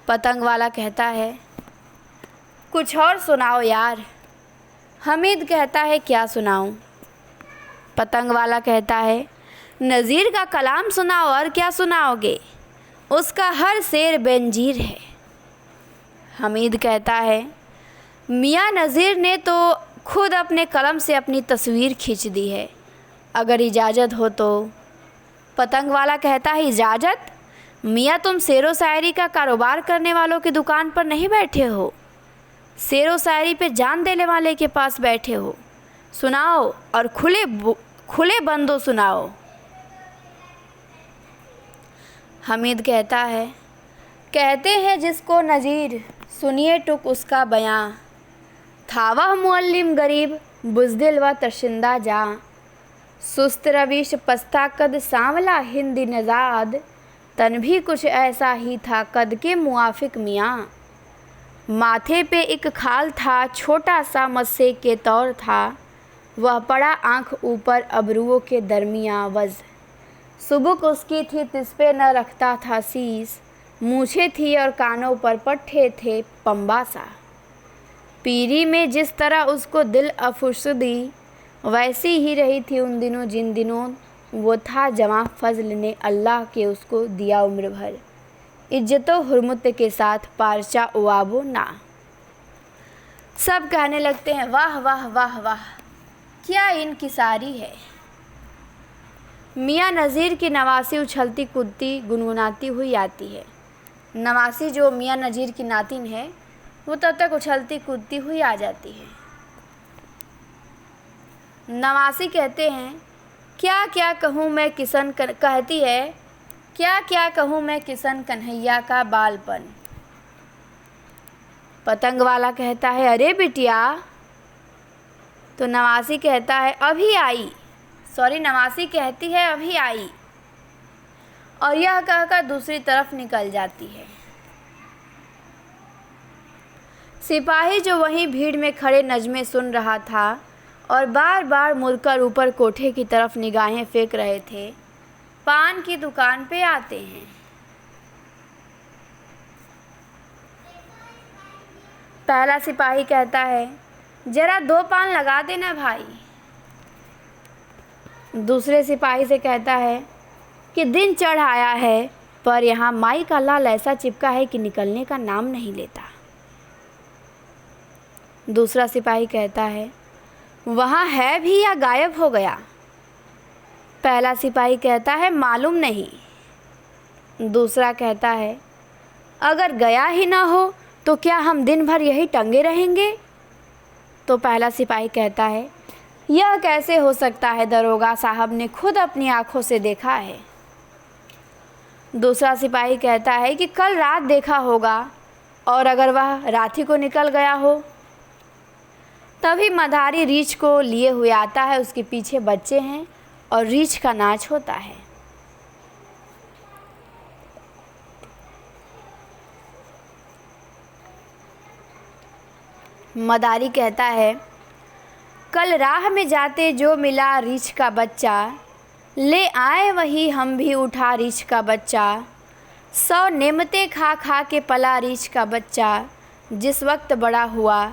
पतंग वाला कहता है, कुछ और सुनाओ यार। हमीद कहता है, क्या सुनाऊं? पतंग वाला कहता है, नज़ीर का कलाम सुनाओ। और क्या सुनाओगे? उसका हर शेर बेनज़ीर है। हमीद कहता है, मियाँ नज़ीर ने तो खुद अपने कलम से अपनी तस्वीर खींच दी है, अगर इजाज़त हो तो। पतंग वाला कहता है, इजाज़त? मियाँ तुम शेर व शायरी का कारोबार करने वालों की दुकान पर नहीं बैठे हो, शेर व शायरी पे जान देने वाले के पास बैठे हो। सुनाओ और खुले बंदो सुनाओ। हमीद कहता है, कहते हैं जिसको नज़ीर, सुनिए टुक उसका बयां। था वह मुअल्लिम गरीब, बुज़दिल व तर्शिंदा जां। सुस्त रविश पस्ता कद, सांवला हिंदी नज़ाद। तन भी कुछ ऐसा ही था कद के मुआफिक मियाँ। माथे पे एक खाल था, छोटा सा मस्से के तौर था। वह पड़ा आँख ऊपर अबरुओं के दरमियाँ वज़। सुबुक उसकी थी तिस पे न रखता था शीश। मूछें थी और कानों पर पट्टे थे पंबा सा। पीरी में जिस तरह उसको दिल अफसुदी, वैसी ही रही थी उन दिनों जिन दिनों वो था जवां। फजल ने अल्लाह के उसको दिया उम्र भर, इज्जतो हुर्मत के साथ पारचा उवाबो ना। सब कहने लगते हैं, वाह वाह वाह वाह, क्या इनकी सारी है। मियाँ नज़ीर की नवासी उछलती कूदती गुनगुनाती हुई आती है। नवासी जो मियाँ नज़ीर की नातिन है, वो तब तक उछलती कूदती हुई आ जाती है। नवासी कहते हैं, क्या क्या कहूँ मैं किशन कहती है, क्या क्या कहूँ मैं किशन कन्हैया का बालपन। पतंग वाला कहता है, अरे बिटिया। तो नवासी कहता है, अभी आई। नवासी कहती है, अभी आई। और यह कहकर दूसरी तरफ निकल जाती है। सिपाही जो वहीं भीड़ में खड़े नज़्में सुन रहा था और बार बार मुड़कर ऊपर कोठे की तरफ निगाहें फेंक रहे थे, पान की दुकान पे आते हैं। पहला सिपाही कहता है, ज़रा 2 पान लगा देना भाई। दूसरे सिपाही से कहता है कि दिन चढ़ आया है, पर यहाँ माई का लाल ऐसा चिपका है कि निकलने का नाम नहीं लेता। दूसरा सिपाही कहता है, वहाँ है भी या गायब हो गया? पहला सिपाही कहता है, मालूम नहीं। दूसरा कहता है, अगर गया ही ना हो तो क्या हम दिन भर यही टंगे रहेंगे? तो पहला सिपाही कहता है, यह कैसे हो सकता है, दरोगा साहब ने खुद अपनी आंखों से देखा है। दूसरा सिपाही कहता है कि कल रात देखा होगा, और अगर वह रात ही को निकल गया हो। तभी मदारी रीछ को लिए हुए आता है, उसके पीछे बच्चे हैं और रीछ का नाच होता है। मदारी कहता है, कल राह में जाते जो मिला रीछ का बच्चा, ले आए वही हम भी उठा रीछ का बच्चा। 100 नेमते खा खा के पला रीछ का बच्चा, जिस वक्त बड़ा हुआ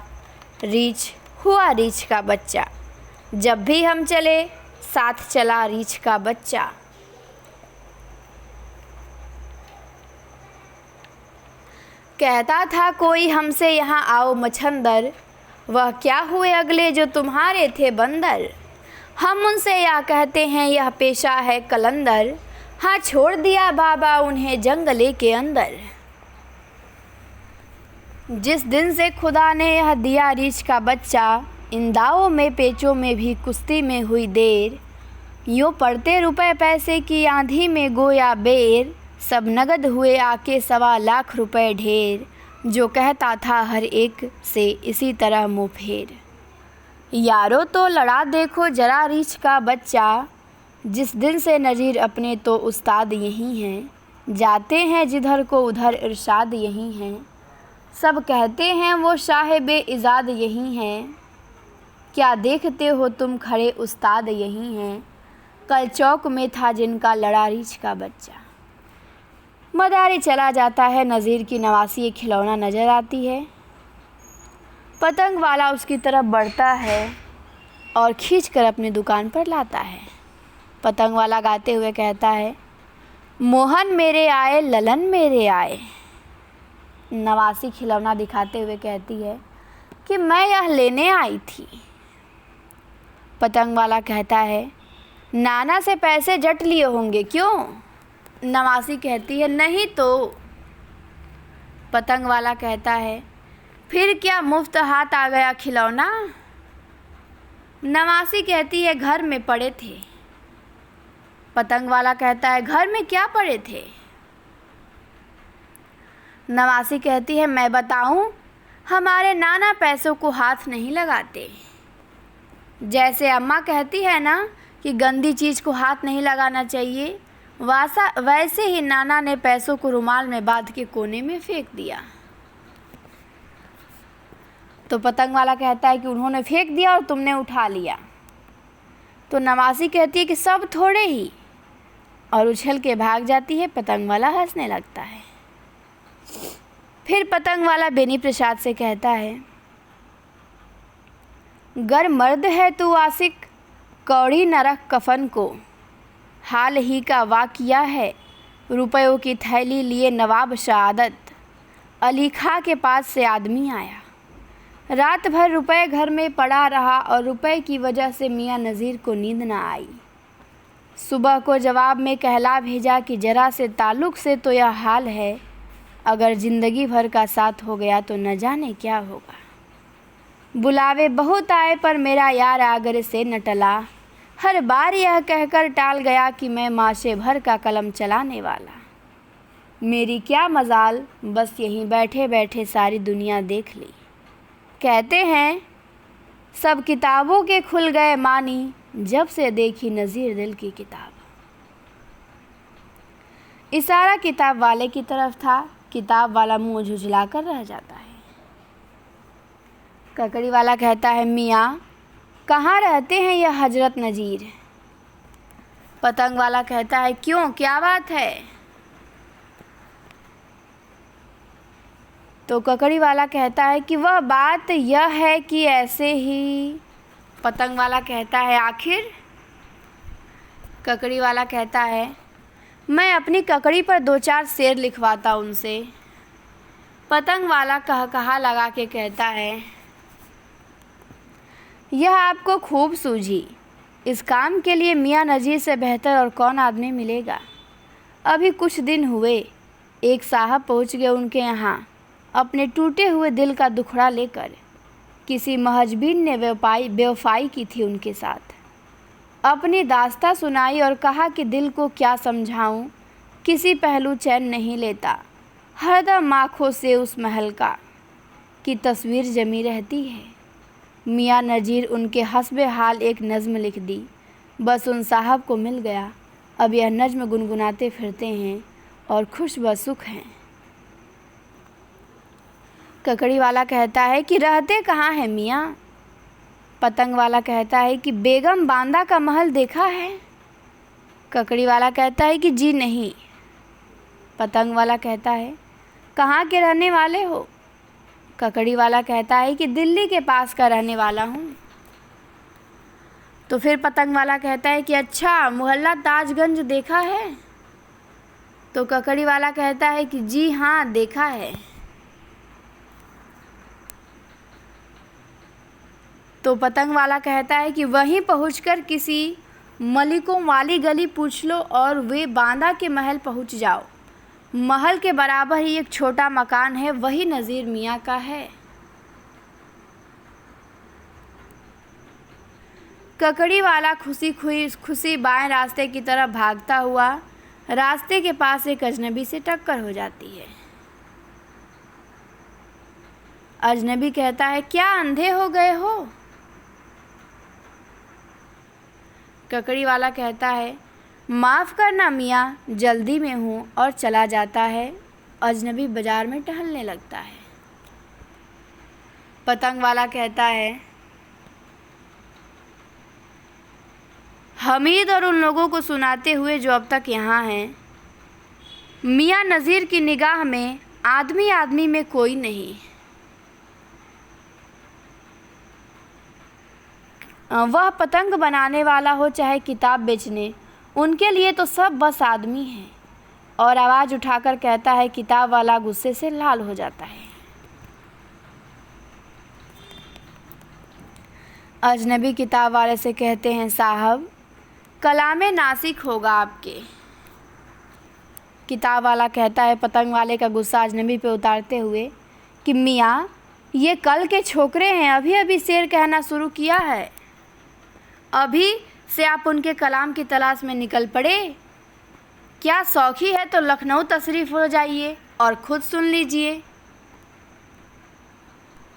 रीछ हुआ रीछ का बच्चा। जब भी हम चले साथ चला रीछ का बच्चा। कहता था कोई हमसे यहाँ आओ मछंदर, वह क्या हुए अगले जो तुम्हारे थे बंदर। हम उनसे या कहते हैं यह पेशा है कलंदर, हाँ छोड़ दिया बाबा उन्हें जंगले के अंदर। जिस दिन से खुदा ने यह दिया रीछ का बच्चा, इन दावों में पेचों में भी कुश्ती में हुई देर। यूँ पड़ते रुपए पैसे की आंधी में गोया बेर, सब नगद हुए आके 1.25 लाख रुपए ढेर। जो कहता था हर एक से इसी तरह मुँह फेर। यारो तो लड़ा देखो जरा रीछ का बच्चा, जिस दिन से नज़ीर अपने तो उस्ताद यही हैं। जाते हैं जिधर को उधर इरशाद यही हैं, सब कहते हैं वो साहिबे इजाद यही हैं। क्या देखते हो तुम खड़े उस्ताद यही हैं, कल चौक में था जिनका लड़ा रीछ का बच्चा। मदारी चला जाता है, नज़ीर की नवासी एक खिलौना नज़र आती है। पतंग वाला उसकी तरफ बढ़ता है और खींचकर अपनी दुकान पर लाता है। पतंग वाला गाते हुए कहता है, मोहन मेरे आए ललन मेरे आए। नवासी खिलौना दिखाते हुए कहती है कि मैं यह लेने आई थी। पतंग वाला कहता है, नाना से पैसे जट लिए होंगे क्यों? नवासी कहती है, नहीं तो। पतंग वाला कहता है, फिर क्या मुफ्त हाथ आ गया खिलौना? नवासी कहती है, घर में पड़े थे। पतंग वाला कहता है, घर में क्या पड़े थे? नवासी कहती है, मैं बताऊं, हमारे नाना पैसों को हाथ नहीं लगाते। जैसे अम्मा कहती है ना कि गंदी चीज़ को हाथ नहीं लगाना चाहिए, वैसे ही नाना ने पैसों को रुमाल में बांध के कोने में फेंक दिया। तो पतंग वाला कहता है कि उन्होंने फेंक दिया और तुमने उठा लिया। तो नवासी कहती है कि सब थोड़े ही, और उछल के भाग जाती है। पतंग वाला हंसने लगता है। फिर पतंग वाला बेनी प्रसाद से कहता है, गर मर्द है तू आशिक कौड़ी न रख कफन को। हाल ही का वाक़या है, रुपयों की थैली लिए नवाब शहादत। अली खां के पास से आदमी आया, रात भर रुपए घर में पड़ा रहा और रुपए की वजह से मियाँ नज़ीर को नींद न आई। सुबह को जवाब में कहला भेजा कि ज़रा से ताल्लुक़ से तो यह हाल है, अगर ज़िंदगी भर का साथ हो गया तो न जाने क्या होगा। बुलावे बहुत आए पर मेरा यार आगर से न टला। हर बार यह कहकर टाल गया कि मैं माशे भर का कलम चलाने वाला। मेरी क्या मजाल, बस यहीं बैठे बैठे सारी दुनिया देख ली। कहते हैं सब किताबों के खुल गए मानी, जब से देखी नज़ीर दिल की किताब। इशारा किताब वाले की तरफ था। किताब वाला मुंह झुझला कर रह जाता है। ककड़ी वाला कहता है, मियाँ कहाँ रहते हैं यह हजरत नज़ीर? पतंग वाला कहता है, क्यों, क्या बात है? तो ककड़ी वाला कहता है कि वह बात यह है कि ऐसे ही। पतंग वाला कहता है, आखिर? ककड़ी वाला कहता है, मैं अपनी ककड़ी पर 2-4 शेर लिखवाता उनसे। पतंग वाला कहा लगा के कहता है, यह आपको खूब सूझी। इस काम के लिए मियाँ नज़ीर से बेहतर और कौन आदमी मिलेगा। अभी कुछ दिन हुए एक साहब पहुँच गए उनके यहाँ अपने टूटे हुए दिल का दुखड़ा लेकर। किसी महजबीन ने बेवफाई की थी उनके साथ। अपनी दास्तां सुनाई और कहा कि दिल को क्या समझाऊं, किसी पहलू चैन नहीं लेता। हरदम आँखों से उस महल का की तस्वीर जमी रहती है। मियाँ नज़ीर उनके हस्बे हाल एक नज़्म लिख दी। बस उन साहब को मिल गया। अब यह नज़्म गुनगुनाते फिरते हैं और खुश बसुख हैं। ककड़ी वाला कहता है कि रहते कहाँ हैं मियाँ? पतंग वाला कहता है कि बेगम बांदा का महल देखा है? ककड़ी वाला कहता है कि जी नहीं। पतंग वाला कहता है कहाँ के रहने वाले हो? ककड़ी वाला कहता है कि दिल्ली के पास का रहने वाला हूँ। तो फिर पतंग वाला कहता है कि अच्छा, मोहल्ला ताजगंज देखा है? तो ककड़ी वाला कहता है कि जी हाँ, देखा है। तो पतंग वाला कहता है कि वहीं पहुंचकर किसी मलिकों वाली गली पूछ लो और वे बांदा के महल पहुंच जाओ। महल के बराबर ही एक छोटा मकान है, वही नज़ीर मियाँ का है। ककड़ी वाला खुशी बाएं रास्ते की तरफ भागता हुआ रास्ते के पास एक अजनबी से टक्कर हो जाती है। अजनबी कहता है क्या अंधे हो गए हो? ककड़ी वाला कहता है माफ़ करना मियाँ, जल्दी में हूँ, और चला जाता है। अजनबी बाज़ार में टहलने लगता है। पतंग वाला कहता है हमीद और उन लोगों को सुनाते हुए जो अब तक यहाँ हैं, मियाँ नज़ीर की निगाह में आदमी आदमी में कोई नहीं। वह पतंग बनाने वाला हो चाहे किताब बेचने, उनके लिए तो सब बस आदमी हैं। और आवाज़ उठाकर कहता है। किताब वाला गुस्से से लाल हो जाता है। अजनबी किताब वाले से कहते हैं साहब, कलामे नासिक होगा आपके। किताब वाला कहता है पतंग वाले का गुस्सा अजनबी पे उतारते हुए कि मियाँ, ये कल के छोकरे हैं, अभी अभी शेर कहना शुरू किया है। अभी से आप उनके कलाम की तलाश में निकल पड़े। क्या शौकी है तो लखनऊ तशरीफ़ हो जाइए और ख़ुद सुन लीजिए।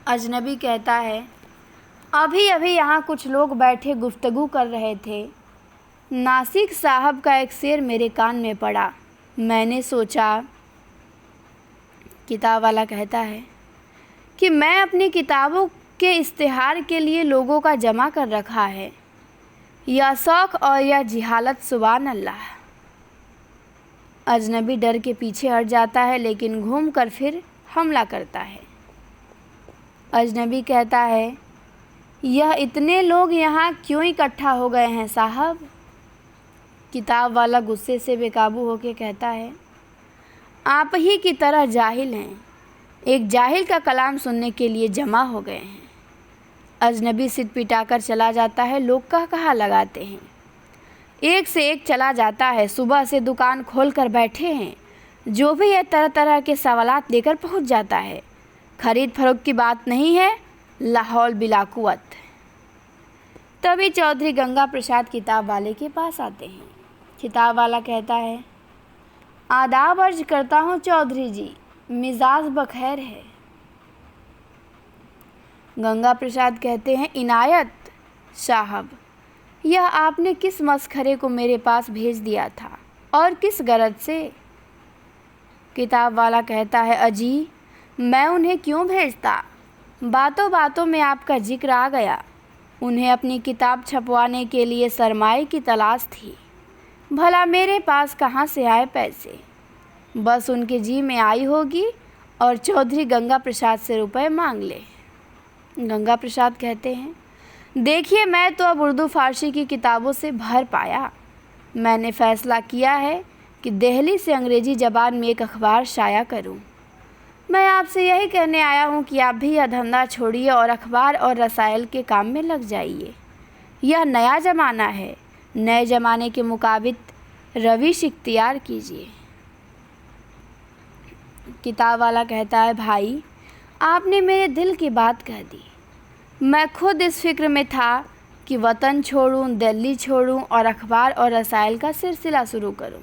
अजनबी कहता है अभी अभी यहाँ कुछ लोग बैठे गुफ्तगू कर रहे थे। नासिक साहब का एक शेर मेरे कान में पड़ा। मैंने सोचा। किताब वाला कहता है कि मैं अपनी किताबों के इश्तिहार के लिए लोगों का जमा कर रखा है। यह शौक़ और यह जिहालत, सुभान अल्लाह। अजनबी डर के पीछे हट जाता है, लेकिन घूम कर फिर हमला करता है। अजनबी कहता है यह इतने लोग यहाँ क्यों इकट्ठा हो गए हैं साहब? किताब वाला गुस्से से बेकाबू होकर कहता है आप ही की तरह जाहिल हैं, एक जाहिल का कलाम सुनने के लिए जमा हो गए हैं। अजनबी सिर पिटाकर चला जाता है। लोग कहा लगाते हैं। एक से एक चला जाता है। सुबह से दुकान खोल कर बैठे हैं। जो भी है तरह तरह के सवालात लेकर पहुंच जाता है। ख़रीद फरोख्त की बात नहीं है, लाहौल बिला कुव्वत। तभी चौधरी गंगा प्रसाद किताब वाले के पास आते हैं। किताब वाला कहता है आदाब अर्ज करता हूँ चौधरी जी, मिजाज बखैर है। गंगा प्रसाद कहते हैं इनायत साहब, यह आपने किस मसखरे को मेरे पास भेज दिया था और किस गरज से? किताब वाला कहता है अजी, मैं उन्हें क्यों भेजता, बातों बातों में आपका जिक्र आ गया। उन्हें अपनी किताब छपवाने के लिए सरमाए की तलाश थी। भला मेरे पास कहाँ से आए पैसे? बस उनके जी में आई होगी और चौधरी गंगा प्रसाद से रुपए मांग ले। गंगा प्रसाद कहते हैं देखिए, मैं तो अब उर्दू फ़ारसी की किताबों से भर पाया। मैंने फ़ैसला किया है कि दिल्ली से अंग्रेज़ी ज़बान में एक अखबार शाया करूं। मैं आपसे यही कहने आया हूं कि आप भी यह धंधा छोड़िए और अखबार और रसायल के काम में लग जाइए। यह नया ज़माना है, नए ज़माने के मुताबिक रविश इख्तियार कीजिए। किताब वाला कहता है भाई, आपने मेरे दिल की बात कह दी। मैं खुद इस फिक्र में था कि वतन छोड़ूं, दिल्ली छोड़ूं और अखबार और रसायल का सिलसिला शुरू करूं।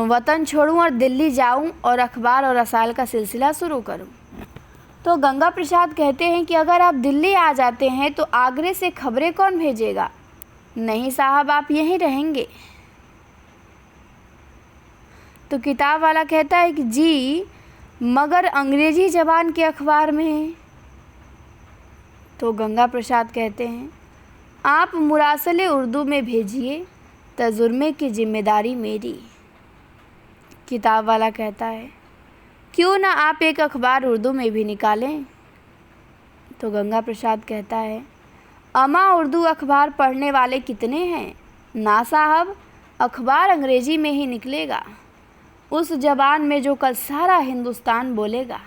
वतन छोड़ूं और दिल्ली जाऊं और अखबार और रसायल का सिलसिला शुरू करूं। तो गंगा प्रसाद कहते हैं कि अगर आप दिल्ली आ जाते हैं तो आगरे से खबरें कौन भेजेगा? नहीं साहब, आप यहीं रहेंगे। तो किताब वाला कहता है कि जी, मगर अंग्रेज़ी ज़बान के अखबार में है। तो गंगा प्रसाद कहते हैं आप मुरासले उर्दू में भेजिए, तजुर्मे की जिम्मेदारी मेरी। किताब वाला कहता है क्यों ना आप एक अखबार उर्दू में भी निकालें। तो गंगा प्रसाद कहता है अमा उर्दू अखबार पढ़ने वाले कितने हैं? ना साहब, अखबार अंग्रेज़ी में ही निकलेगा, उस ज़बान में जो कल सारा हिंदुस्तान बोलेगा।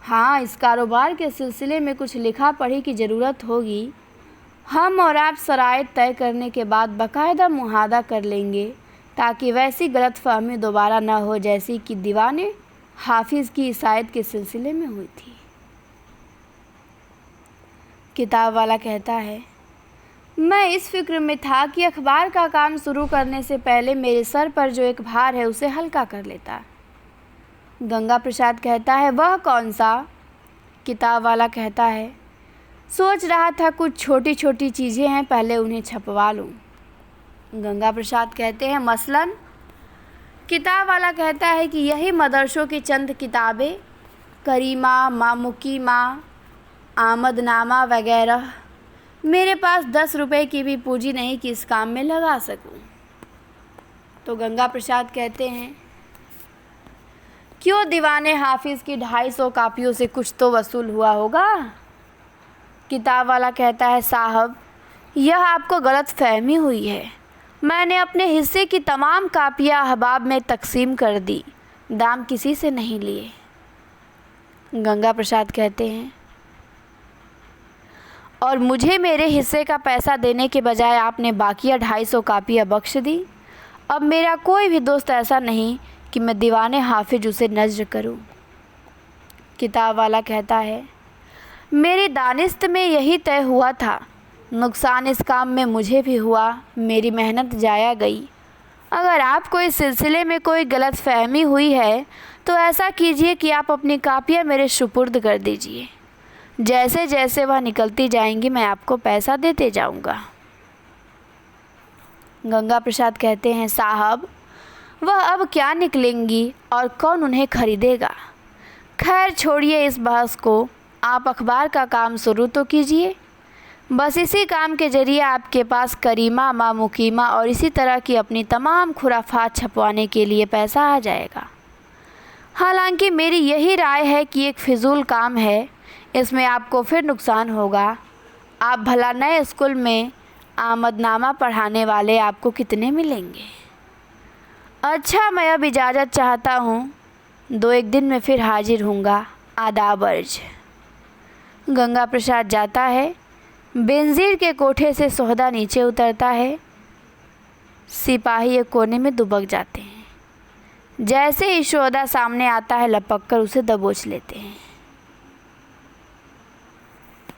हाँ, इस कारोबार के सिलसिले में कुछ लिखा पढ़ी की ज़रूरत होगी। हम और आप शराइत तय करने के बाद बाकायदा मुहादा कर लेंगे ताकि वैसी गलतफहमी दोबारा न हो जैसी कि दीवाने हाफिज़ की इसायत के सिलसिले में हुई थी। किताब वाला कहता है मैं इस फिक्र में था कि अखबार का काम शुरू करने से पहले मेरे सर पर जो एक भार है उसे हल्का कर लेता। गंगा प्रसाद कहता है वह कौन सा? किताब वाला कहता है सोच रहा था कुछ छोटी छोटी चीज़ें हैं, पहले उन्हें छपवा लूँ। गंगा प्रसाद कहते हैं मसलन? किताब वाला कहता है कि यही मदरसों की चंद किताबें, करीमा, माँ मुकीमा, आमदनामा वगैरह। मेरे पास 10 रुपए की भी पूंजी नहीं कि इस काम में लगा सकूं। तो गंगा प्रसाद कहते हैं क्यों दीवाने हाफिज़ की 250 कापियों से कुछ तो वसूल हुआ होगा। किताब वाला कहता है साहब, यह आपको गलत फहमी हुई है। मैंने अपने हिस्से की तमाम कापियाँ अहबाब में तकसीम कर दी, दाम किसी से नहीं लिए। गंगा प्रसाद कहते हैं और मुझे मेरे हिस्से का पैसा देने के बजाय आपने बाकिया 250 कापियाँ बख्श दी। अब मेरा कोई भी दोस्त ऐसा नहीं कि मैं दीवाने हाफिज उसे नज़्र करूं। किताब वाला कहता है मेरी दानिस्त में यही तय हुआ था, नुकसान इस काम में मुझे भी हुआ, मेरी मेहनत जाया गई। अगर आपको इस सिलसिले में कोई गलत फहमी हुई है तो ऐसा कीजिए कि आप अपनी कापियाँ मेरे सुपुर्द कर दीजिए। जैसे जैसे वह निकलती जाएंगी मैं आपको पैसा देते जाऊंगा। गंगा प्रसाद कहते हैं साहब, वह अब क्या निकलेंगी और कौन उन्हें खरीदेगा। खैर छोड़िए इस बहस को, आप अखबार का काम शुरू तो कीजिए। बस इसी काम के ज़रिए आपके पास करीमा, माँ मुकीमा और इसी तरह की अपनी तमाम खुराफात छपवाने के लिए पैसा आ जाएगा। हालांकि मेरी यही राय है कि एक फिजूल काम है, इसमें आपको फिर नुकसान होगा। आप भला नए स्कूल में आमदनामा पढ़ाने वाले आपको कितने मिलेंगे। अच्छा, मैं अब इजाज़त चाहता हूँ, 2-1 दिन में फिर हाजिर हूँगा। आदाब अर्ज। गंगा प्रसाद जाता है। बेनज़ीर के कोठे से सोहदा नीचे उतरता है। सिपाही एक कोने में दुबक जाते हैं। जैसे ही सोहदा सामने आता है लपक कर उसे दबोच लेते हैं।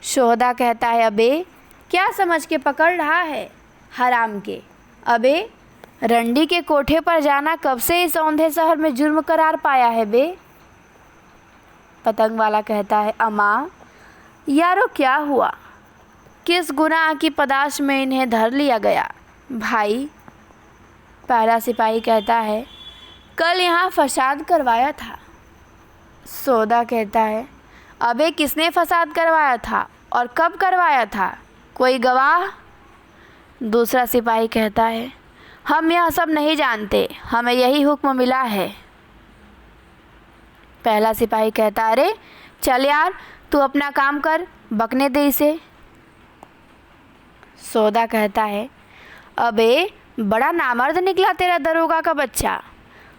सोहदा कहता है अबे क्या समझ के पकड़ रहा है हराम के। अबे रंडी के कोठे पर जाना कब से इस औंधे शहर में जुर्म करार पाया है बे। पतंग वाला कहता है अम्मा यारो क्या हुआ, किस गुनाह की पदाश में इन्हें धर लिया गया भाई। पहला सिपाही कहता है कल यहाँ फसाद करवाया था। सौदा कहता है अबे किसने फसाद करवाया था और कब करवाया था, कोई गवाह। दूसरा सिपाही कहता है हम यह सब नहीं जानते, हमें यही हुक्म मिला है। पहला सिपाही कहता है अरे चल यार तू अपना काम कर, बकने दे इसे। सौदा कहता है अबे बड़ा नामर्द निकला तेरा दरोगा का बच्चा।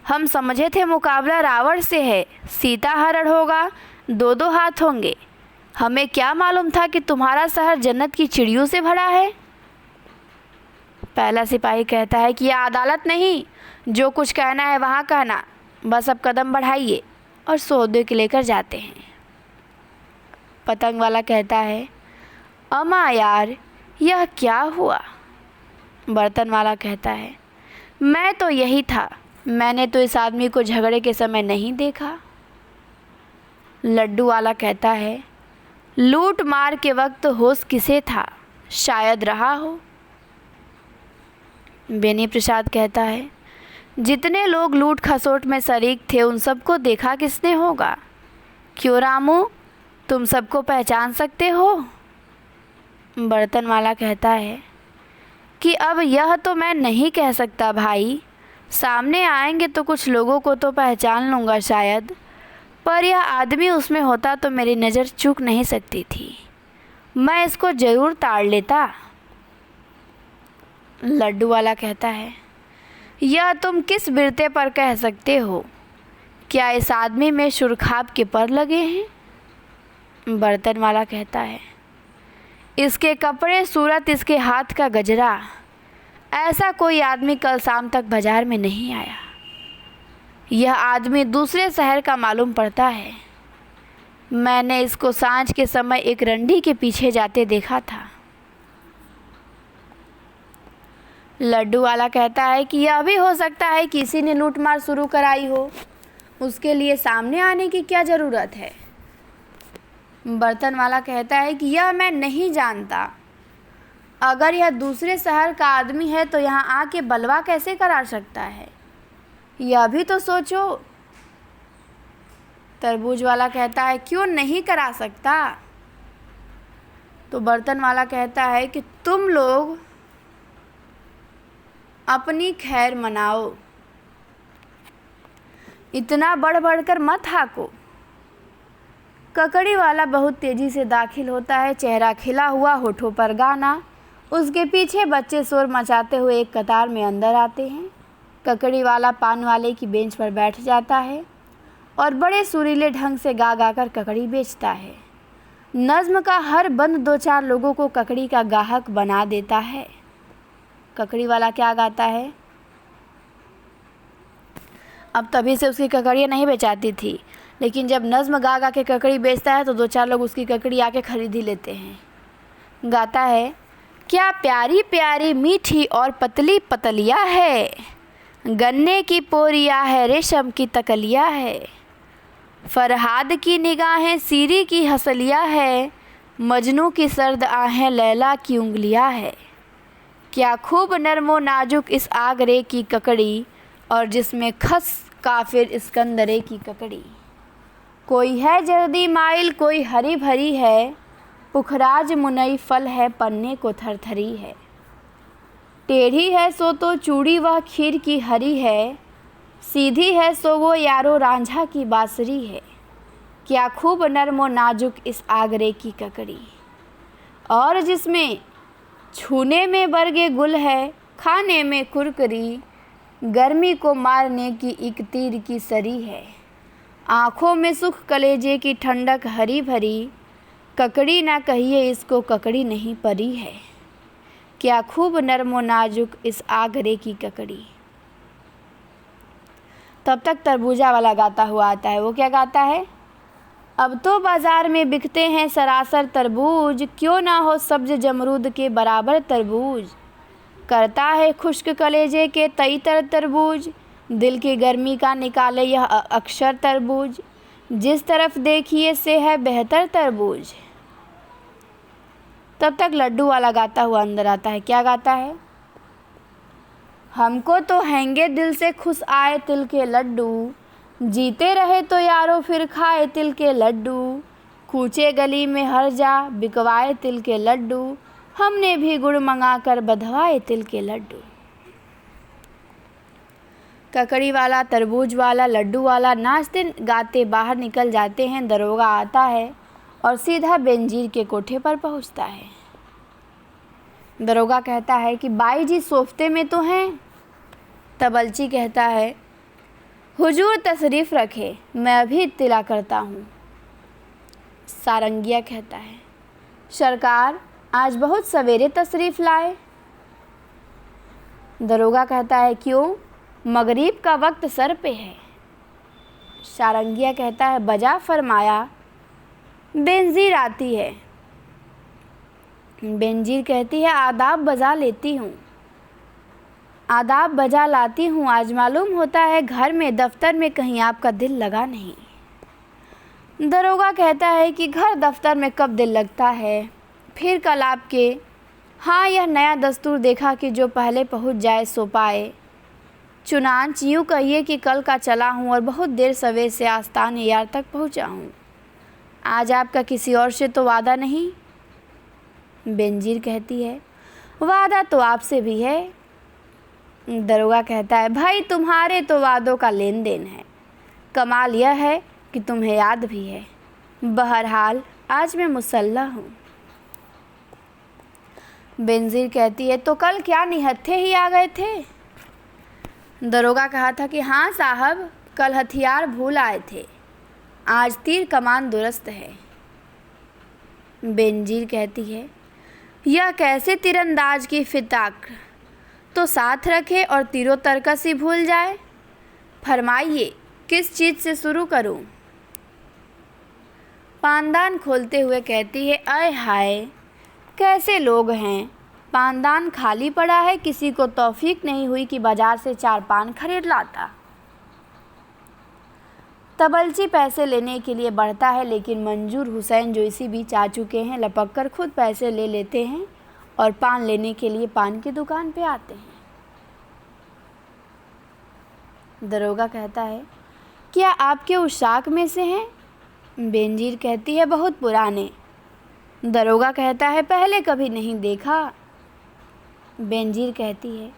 हम समझे थे मुकाबला रावण से है, सीता हरण होगा, 2-2 हाथ होंगे। हमें क्या मालूम था कि तुम्हारा शहर जन्नत की चिड़ियों से भरा है। पहला सिपाही कहता है कि यह अदालत नहीं, जो कुछ कहना है वहाँ कहना, बस अब कदम बढ़ाइए। और सौदे के लेकर जाते हैं। पतंग वाला कहता है अम्मा यार यह क्या हुआ। बर्तन वाला कहता है मैं तो यही था, मैंने तो इस आदमी को झगड़े के समय नहीं देखा। लड्डू वाला कहता है, लूट मार के वक्त होश किसे था, शायद रहा हो। बेनी प्रसाद कहता है, जितने लोग लूट खसोट में शरीक थे उन सबको देखा किसने होगा। क्यों रामू, तुम सबको पहचान सकते हो। बर्तन वाला कहता है कि अब यह तो मैं नहीं कह सकता भाई, सामने आएंगे तो कुछ लोगों को तो पहचान लूँगा शायद, पर यह आदमी उसमें होता तो मेरी नज़र चूक नहीं सकती थी, मैं इसको ज़रूर ताड़ लेता। लड्डू वाला कहता है, यह तुम किस बिरते पर कह सकते हो, क्या इस आदमी में सुरखाब के पर लगे हैं। बर्तन वाला कहता है, इसके कपड़े, सूरत, इसके हाथ का गजरा, ऐसा कोई आदमी कल शाम तक बाजार में नहीं आया। यह आदमी दूसरे शहर का मालूम पड़ता है, मैंने इसको सांझ के समय एक रंडी के पीछे जाते देखा था। लड्डू वाला कहता है कि यह भी हो सकता है किसी ने लूटमार शुरू कराई हो, उसके लिए सामने आने की क्या ज़रूरत है। बर्तन वाला कहता है कि यह मैं नहीं जानता, अगर यह दूसरे शहर का आदमी है तो यहाँ आके बलवा कैसे करा सकता है, यह भी तो सोचो। तरबूज वाला कहता है, क्यों नहीं करा सकता। तो बर्तन वाला कहता है कि तुम लोग अपनी खैर मनाओ, इतना बढ़ बढ़कर मत हाको। ककड़ी वाला बहुत तेज़ी से दाखिल होता है, चेहरा खिला हुआ, होठों पर गाना। उसके पीछे बच्चे शोर मचाते हुए एक कतार में अंदर आते हैं। ककड़ी वाला पान वाले की बेंच पर बैठ जाता है और बड़े सुरीले ढंग से गा गा कर ककड़ी बेचता है। नज़्म का हर बंद दो चार लोगों को ककड़ी का गाहक बना देता है। ककड़ी वाला क्या गाता है, अब तभी से उसकी ककड़ियाँ नहीं बेचाती थी, लेकिन जब नज़्म गा गा के ककड़ी बेचता है तो दो चार लोग उसकी ककड़ी आके खरीद ही लेते हैं। गाता है, क्या प्यारी प्यारी मीठी और पतली पतलिया है, गन्ने की पोरिया है, रेशम की तकलिया है, फरहाद की निगाहें सीरी की हसलिया है, मजनू की सर्द आहें लैला की उंगलियां है। क्या खूब नरमो नाजुक इस आगरे की ककड़ी, और जिसमें खस काफिर इस्कंदरे की ककड़ी। कोई है जर्दी माइल, कोई हरी भरी है, पुखराज मुनई फल है, पन्ने को थरथरी है। टेढ़ी है सो तो चूड़ी वह खीर की हरी है, सीधी है सो वो यारो रांझा की बांसुरी है। क्या खूब नरमो नाजुक इस आगरे की ककड़ी, और जिसमें छूने में बरगे गुल है, खाने में कुरकुरी, गर्मी को मारने की एक तीर की सरी है। आँखों में सुख कलेजे की ठंडक हरी भरी, ककड़ी ना कहिए इसको ककड़ी नहीं परी है। क्या खूब नरमो नाजुक इस आगरे की ककड़ी। तब तक तरबूजा वाला गाता हुआ आता है। वो क्या गाता है, अब तो बाज़ार में बिकते हैं सरासर तरबूज, क्यों ना हो सब्ज जमरूद के बराबर तरबूज। करता है खुश्क कलेजे के तई तर तरबूज, दिल की गर्मी का निकाले यह अक्षर तरबूज। जिस तरफ देखिए से है बेहतर तरबूज। तब तक लड्डू वाला गाता हुआ अंदर आता है। क्या गाता है, हमको तो हैंगे दिल से खुश आए तिल के लड्डू, जीते रहे तो यारो फिर खाए तिल के लड्डू। कूचे गली में हर जा बिकवाए तिल के लड्डू, हमने भी गुड़ मंगा कर बधवाए तिल के लड्डू। ककड़ी वाला, तरबूज वाला, लड्डू वाला नाचते गाते बाहर निकल जाते हैं। दरोगा आता है और सीधा बेंजीर के कोठे पर पहुंचता है। दरोगा कहता है कि बाई जी सोफ्ते में तो हैं। तबलची कहता है, हुजूर तशरीफ़ रखे, मैं अभी इत्तिला करता हूँ। सारंगिया कहता है, सरकार आज बहुत सवेरे तशरीफ़ लाए। दरोगा कहता है, क्यों, मगरिब का वक्त सर पे है। सारंगिया कहता है, बजा फरमाया, बेंजीर आती है। बेंजीर कहती है, आदाब बजा लेती हूँ, आदाब बजा लाती हूँ। आज मालूम होता है घर में दफ्तर में कहीं आपका दिल लगा नहीं। दरोगा कहता है कि घर दफ्तर में कब दिल लगता है, फिर कल आपके। हाँ, यह नया दस्तूर देखा कि जो पहले पहुंच जाए सो पाए। चुनांच यूँ कहिए कि कल का चला हूँ और बहुत देर सवेर से आस्ताने यार तक पहुँचा हूँ। आज आपका किसी और से तो वादा नहीं? बेनजीर कहती है, वादा तो आपसे भी है। दरोगा कहता है, भाई तुम्हारे तो वादों का लेन देन है, कमाल यह है कि तुम्हें याद भी है। बहरहाल आज मैं मुसल्ला हूँ। बेनजीर कहती है, तो कल क्या निहत्थे ही आ गए थे? दरोगा कहा था कि हाँ साहब, कल हथियार भूल आए थे, आज तीर कमान दुरुस्त है। बेनजीर कहती है, यह कैसे तीरंदाज की फिताक, तो साथ रखे और तीरों तरकसी भूल जाए। फरमाइए किस चीज़ से शुरू करूं? पानदान खोलते हुए कहती है, आय हाय कैसे लोग हैं, पानदान खाली पड़ा है, किसी को तौफीक नहीं हुई कि बाजार से 4 पान खरीद लाता। तबलची पैसे लेने के लिए बढ़ता है, लेकिन मंजूर हुसैन जो इसी बीच आ चुके हैं लपक कर खुद पैसे ले लेते हैं और पान लेने के लिए पान की दुकान पे आते हैं। दरोगा कहता है, क्या आपके उस शाख में से हैं? बेनजीर कहती है, बहुत पुराने। दरोगा कहता है, पहले कभी नहीं देखा। बेनजीर कहती है,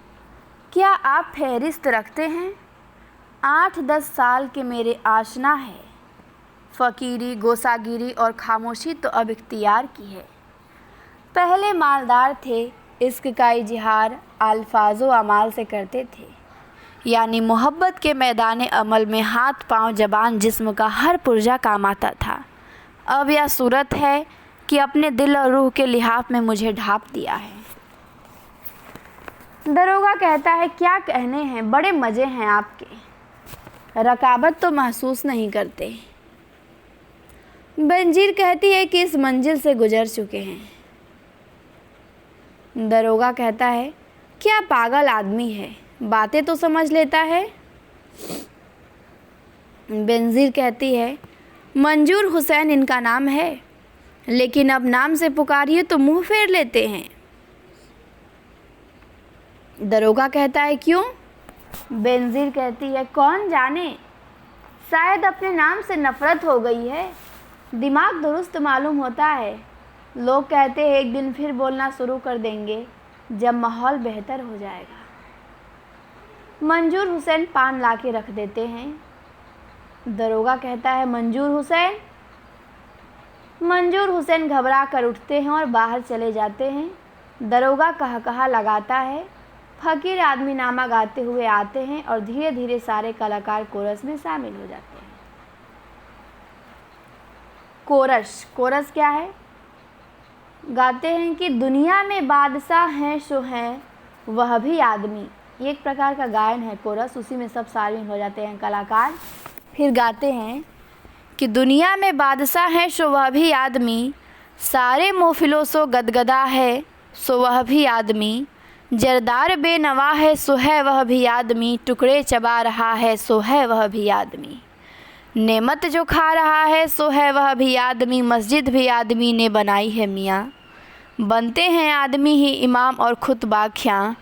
क्या आप फहरिस्त रखते हैं? 8-10 साल के मेरे आशना है, फ़कीरी, गोसागिरी और खामोशी तो अब इख्तियार की है। पहले मालदार थे, इश्क का इजहार अल्फाजो अमाल से करते थे, यानी मोहब्बत के मैदान अमल में हाथ पांव ज़बान जिस्म का हर पुर्जा काम आता था। अब यह सूरत है कि अपने दिल और रूह के लिहाफ में मुझे ढाँप दिया है। दरोगा कहता है, क्या कहने हैं, बड़े मज़े हैं आपके, रकाबत तो महसूस नहीं करते। बेनजीर कहती है कि इस मंजिल से गुजर चुके हैं। दरोगा कहता है, क्या पागल आदमी है, बातें तो समझ लेता है। बेनजीर कहती है, मंजूर हुसैन इनका नाम है, लेकिन अब नाम से पुकारिए तो मुंह फेर लेते हैं। दरोगा कहता है, क्यों? बेनजीर कहती है, कौन जाने, शायद अपने नाम से नफ़रत हो गई है। दिमाग दुरुस्त मालूम होता है। लोग कहते हैं एक दिन फिर बोलना शुरू कर देंगे जब माहौल बेहतर हो जाएगा। मंजूर हुसैन पान ला के रख देते हैं। दरोगा कहता है, मंजूर हुसैन? मंजूर हुसैन घबरा कर उठते हैं और बाहर चले जाते हैं। दरोगा कहा लगाता है। फ़कीर आदमी नामा गाते हुए आते हैं और धीरे धीरे सारे कलाकार कोरस में शामिल हो जाते हैं। कोरस क्या है? गाते हैं कि दुनिया में बादशाह हैं सो हैं वह भी आदमी। ये एक प्रकार का गायन है कोरस, उसी में सब शामिल हो जाते हैं कलाकार। फिर गाते हैं कि दुनिया में बादशाह हैं सो वह भी आदमी, सारे मोफिलों सो गदगदा है सो वह भी आदमी, जरदार बेनवा है सो है वह भी आदमी, टुकड़े चबा रहा है सो है वह भी आदमी, नेमत जो खा रहा है सो है वह भी आदमी, मस्जिद भी आदमी ने बनाई है मियाँ, बनते हैं आदमी ही इमाम और खुतबा ख्यां,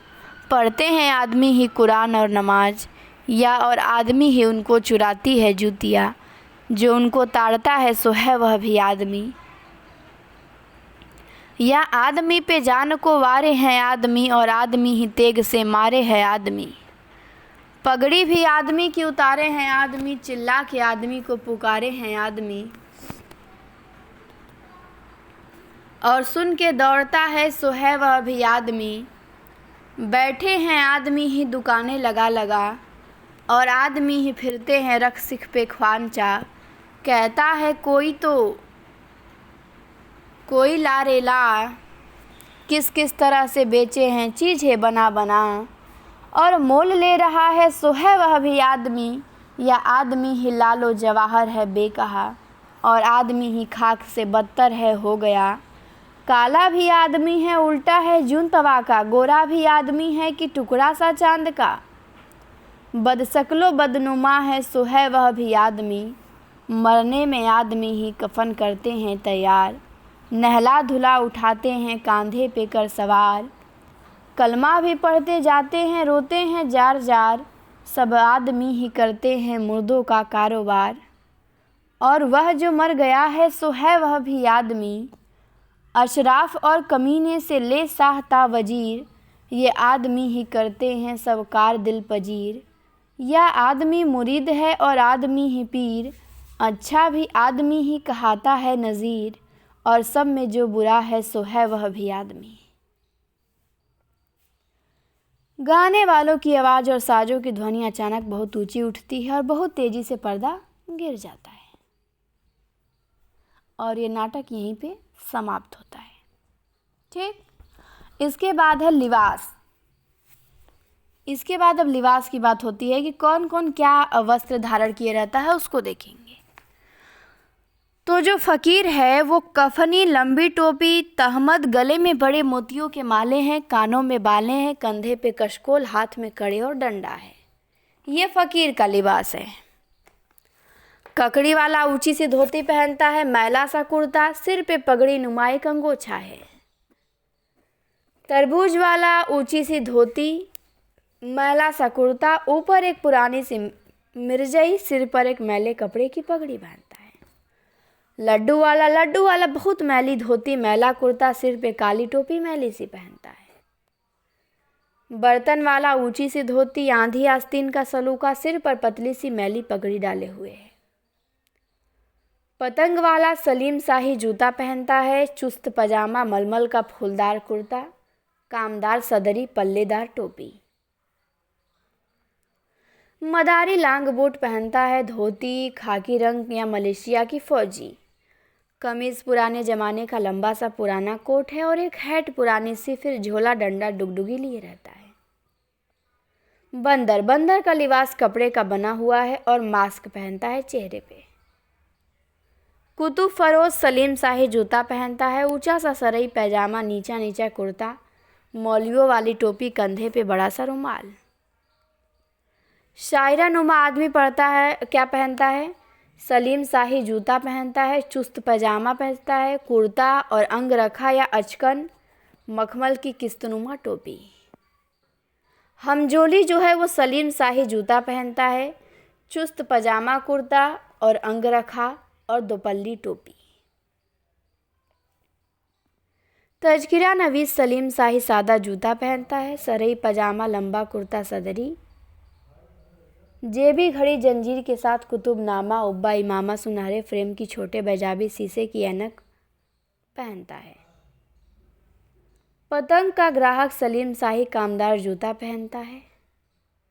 पढ़ते हैं आदमी ही कुरान और नमाज, या और आदमी ही उनको चुराती है जूतियाँ, जो उनको ताड़ता है सो है वह भी आदमी, या आदमी पे जान को वारे हैं आदमी और आदमी ही तेग से मारे है आदमी, पगड़ी भी आदमी की उतारे हैं आदमी, चिल्ला के आदमी को पुकारे हैं आदमी, और सुन के दौड़ता है सो है वह भी आदमी, बैठे हैं आदमी ही दुकानें लगा लगा और आदमी ही फिरते हैं रख पे ख्वांचा, कहता है कोई तो कोई ला रे ला, किस किस तरह से बेचे हैं चीज़ें बना बना, और मोल ले रहा है सो है वह भी आदमी, या आदमी ही लालो जवाहर है बेकहा और आदमी ही खाक से बदतर है हो गया, काला भी आदमी है उल्टा है जून तवा का, गोरा भी आदमी है कि टुकड़ा सा चांद का, बदशक्लो बदनुमा है सो है वह भी आदमी, मरने में आदमी ही कफन करते हैं तैयार, नहला धुला उठाते हैं कांधे पे कर सवार। कलमा भी पढ़ते जाते हैं रोते हैं जार जार, सब आदमी ही करते हैं मुर्दों का कारोबार। और वह जो मर गया है सो है वह भी आदमी, अशराफ और कमीने से ले साहता वजीर, ये आदमी ही करते हैं सब कार दिल पजीर। यह आदमी मुरीद है और आदमी ही पीर, अच्छा भी आदमी ही कहाता है नज़ीर, और सब में जो बुरा है सो है वह भी आदमी। गाने वालों की आवाज़ और साजों की ध्वनि अचानक बहुत ऊंची उठती है और बहुत तेज़ी से पर्दा गिर जाता है और ये नाटक यहीं पे समाप्त होता है। ठीक, इसके बाद है लिबास। इसके बाद अब लिबास की बात होती है कि कौन कौन क्या वस्त्र धारण किए रहता है उसको देखेंगे। तो जो फ़कीर है वो कफनी, लंबी टोपी, तहमद, गले में बड़े मोतियों के माले हैं, कानों में बाले हैं, कंधे पे कशकोल, हाथ में कड़े और डंडा है। ये फ़कीर का लिबास है। ककड़ी वाला ऊंची सी धोती पहनता है, मैला सा कुर्ता, सिर पे पगड़ी नुमाई कंगोछा है। तरबूज वाला ऊंची सी धोती, मैला सा कुर्ता, ऊपर एक पुरानी सी मिर्जई, सिर पर एक मैले कपड़े की पगड़ी बांधता है। लड्डू वाला बहुत मैली धोती, मैला कुर्ता, सिर पे काली टोपी मैली सी पहनता है। बर्तन वाला ऊंची सी धोती, आंधी आस्तीन का सलूका, सिर पर पतली सी मैली पगड़ी डाले हुए है। पतंग वाला सलीम शाही जूता पहनता है, चुस्त पजामा, मलमल का फूलदार कुर्ता, कामदार सदरी, पल्लेदार टोपी। मदारी लांग बूट पहनता है, धोती खाकी रंग या मलेशिया की फौजी, कमीज़ पुराने ज़माने का लंबा सा पुराना कोट है और एक हैट पुरानी सी, फिर झोला डंडा डुगडुगी लिए रहता है। बंदर का लिबास कपड़े का बना हुआ है और मास्क पहनता है चेहरे पे। कुतुब फरोज सलीम शाही जूता पहनता है, ऊंचा सा सरई पैजामा, नीचा कुर्ता, मौलियों वाली टोपी, कंधे पे बड़ा सा रुमाल। शायरा नुमा आदमी क्या पहनता है? सलीम शाही जूता पहनता है, चुस्त पैजामा पहनता है, कुर्ता और अंग रखा या अचकन, मखमल की किस्तनुमा टोपी। हमजोली जो है वो सलीम शाही जूता पहनता है, चुस्त पजामा कुर्ता और अंग रखा और दोपल्ली टोपी। तजकिरा नवीस सलीम शाही सादा जूता पहनता है, सरई पजामा, लंबा कुर्ता सदरी, जेबी घड़ी जंजीर के साथ कुतुबनामा, उब्बा इमामा, सुनहरे फ्रेम की छोटे बैजाबी शीशे की ऐनक पहनता है। पतंग का ग्राहक सलीम शाही कामदार जूता पहनता है।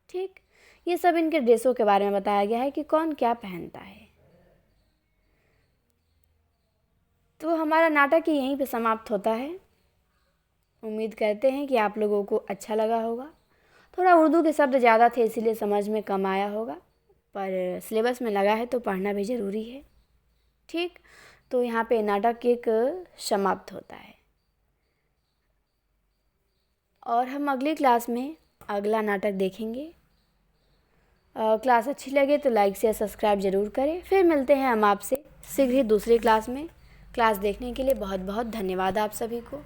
ठीक, ये सब इनके ड्रेसों के बारे में बताया गया है कि कौन क्या पहनता है। तो हमारा नाटक ही यहीं पे समाप्त होता है। उम्मीद करते हैं कि आप लोगों को अच्छा लगा होगा। थोड़ा उर्दू के शब्द ज़्यादा थे इसीलिए समझ में कम आया होगा, पर सिलेबस में लगा है तो पढ़ना भी ज़रूरी है। ठीक, तो यहाँ पे नाटक एक समाप्त होता है और हम अगली क्लास में अगला नाटक देखेंगे। क्लास अच्छी लगे तो लाइक शेयर सब्सक्राइब ज़रूर करें। फिर मिलते हैं हम आपसे शीघ्र ही दूसरी क्लास में। क्लास देखने के लिए बहुत बहुत धन्यवाद आप सभी को।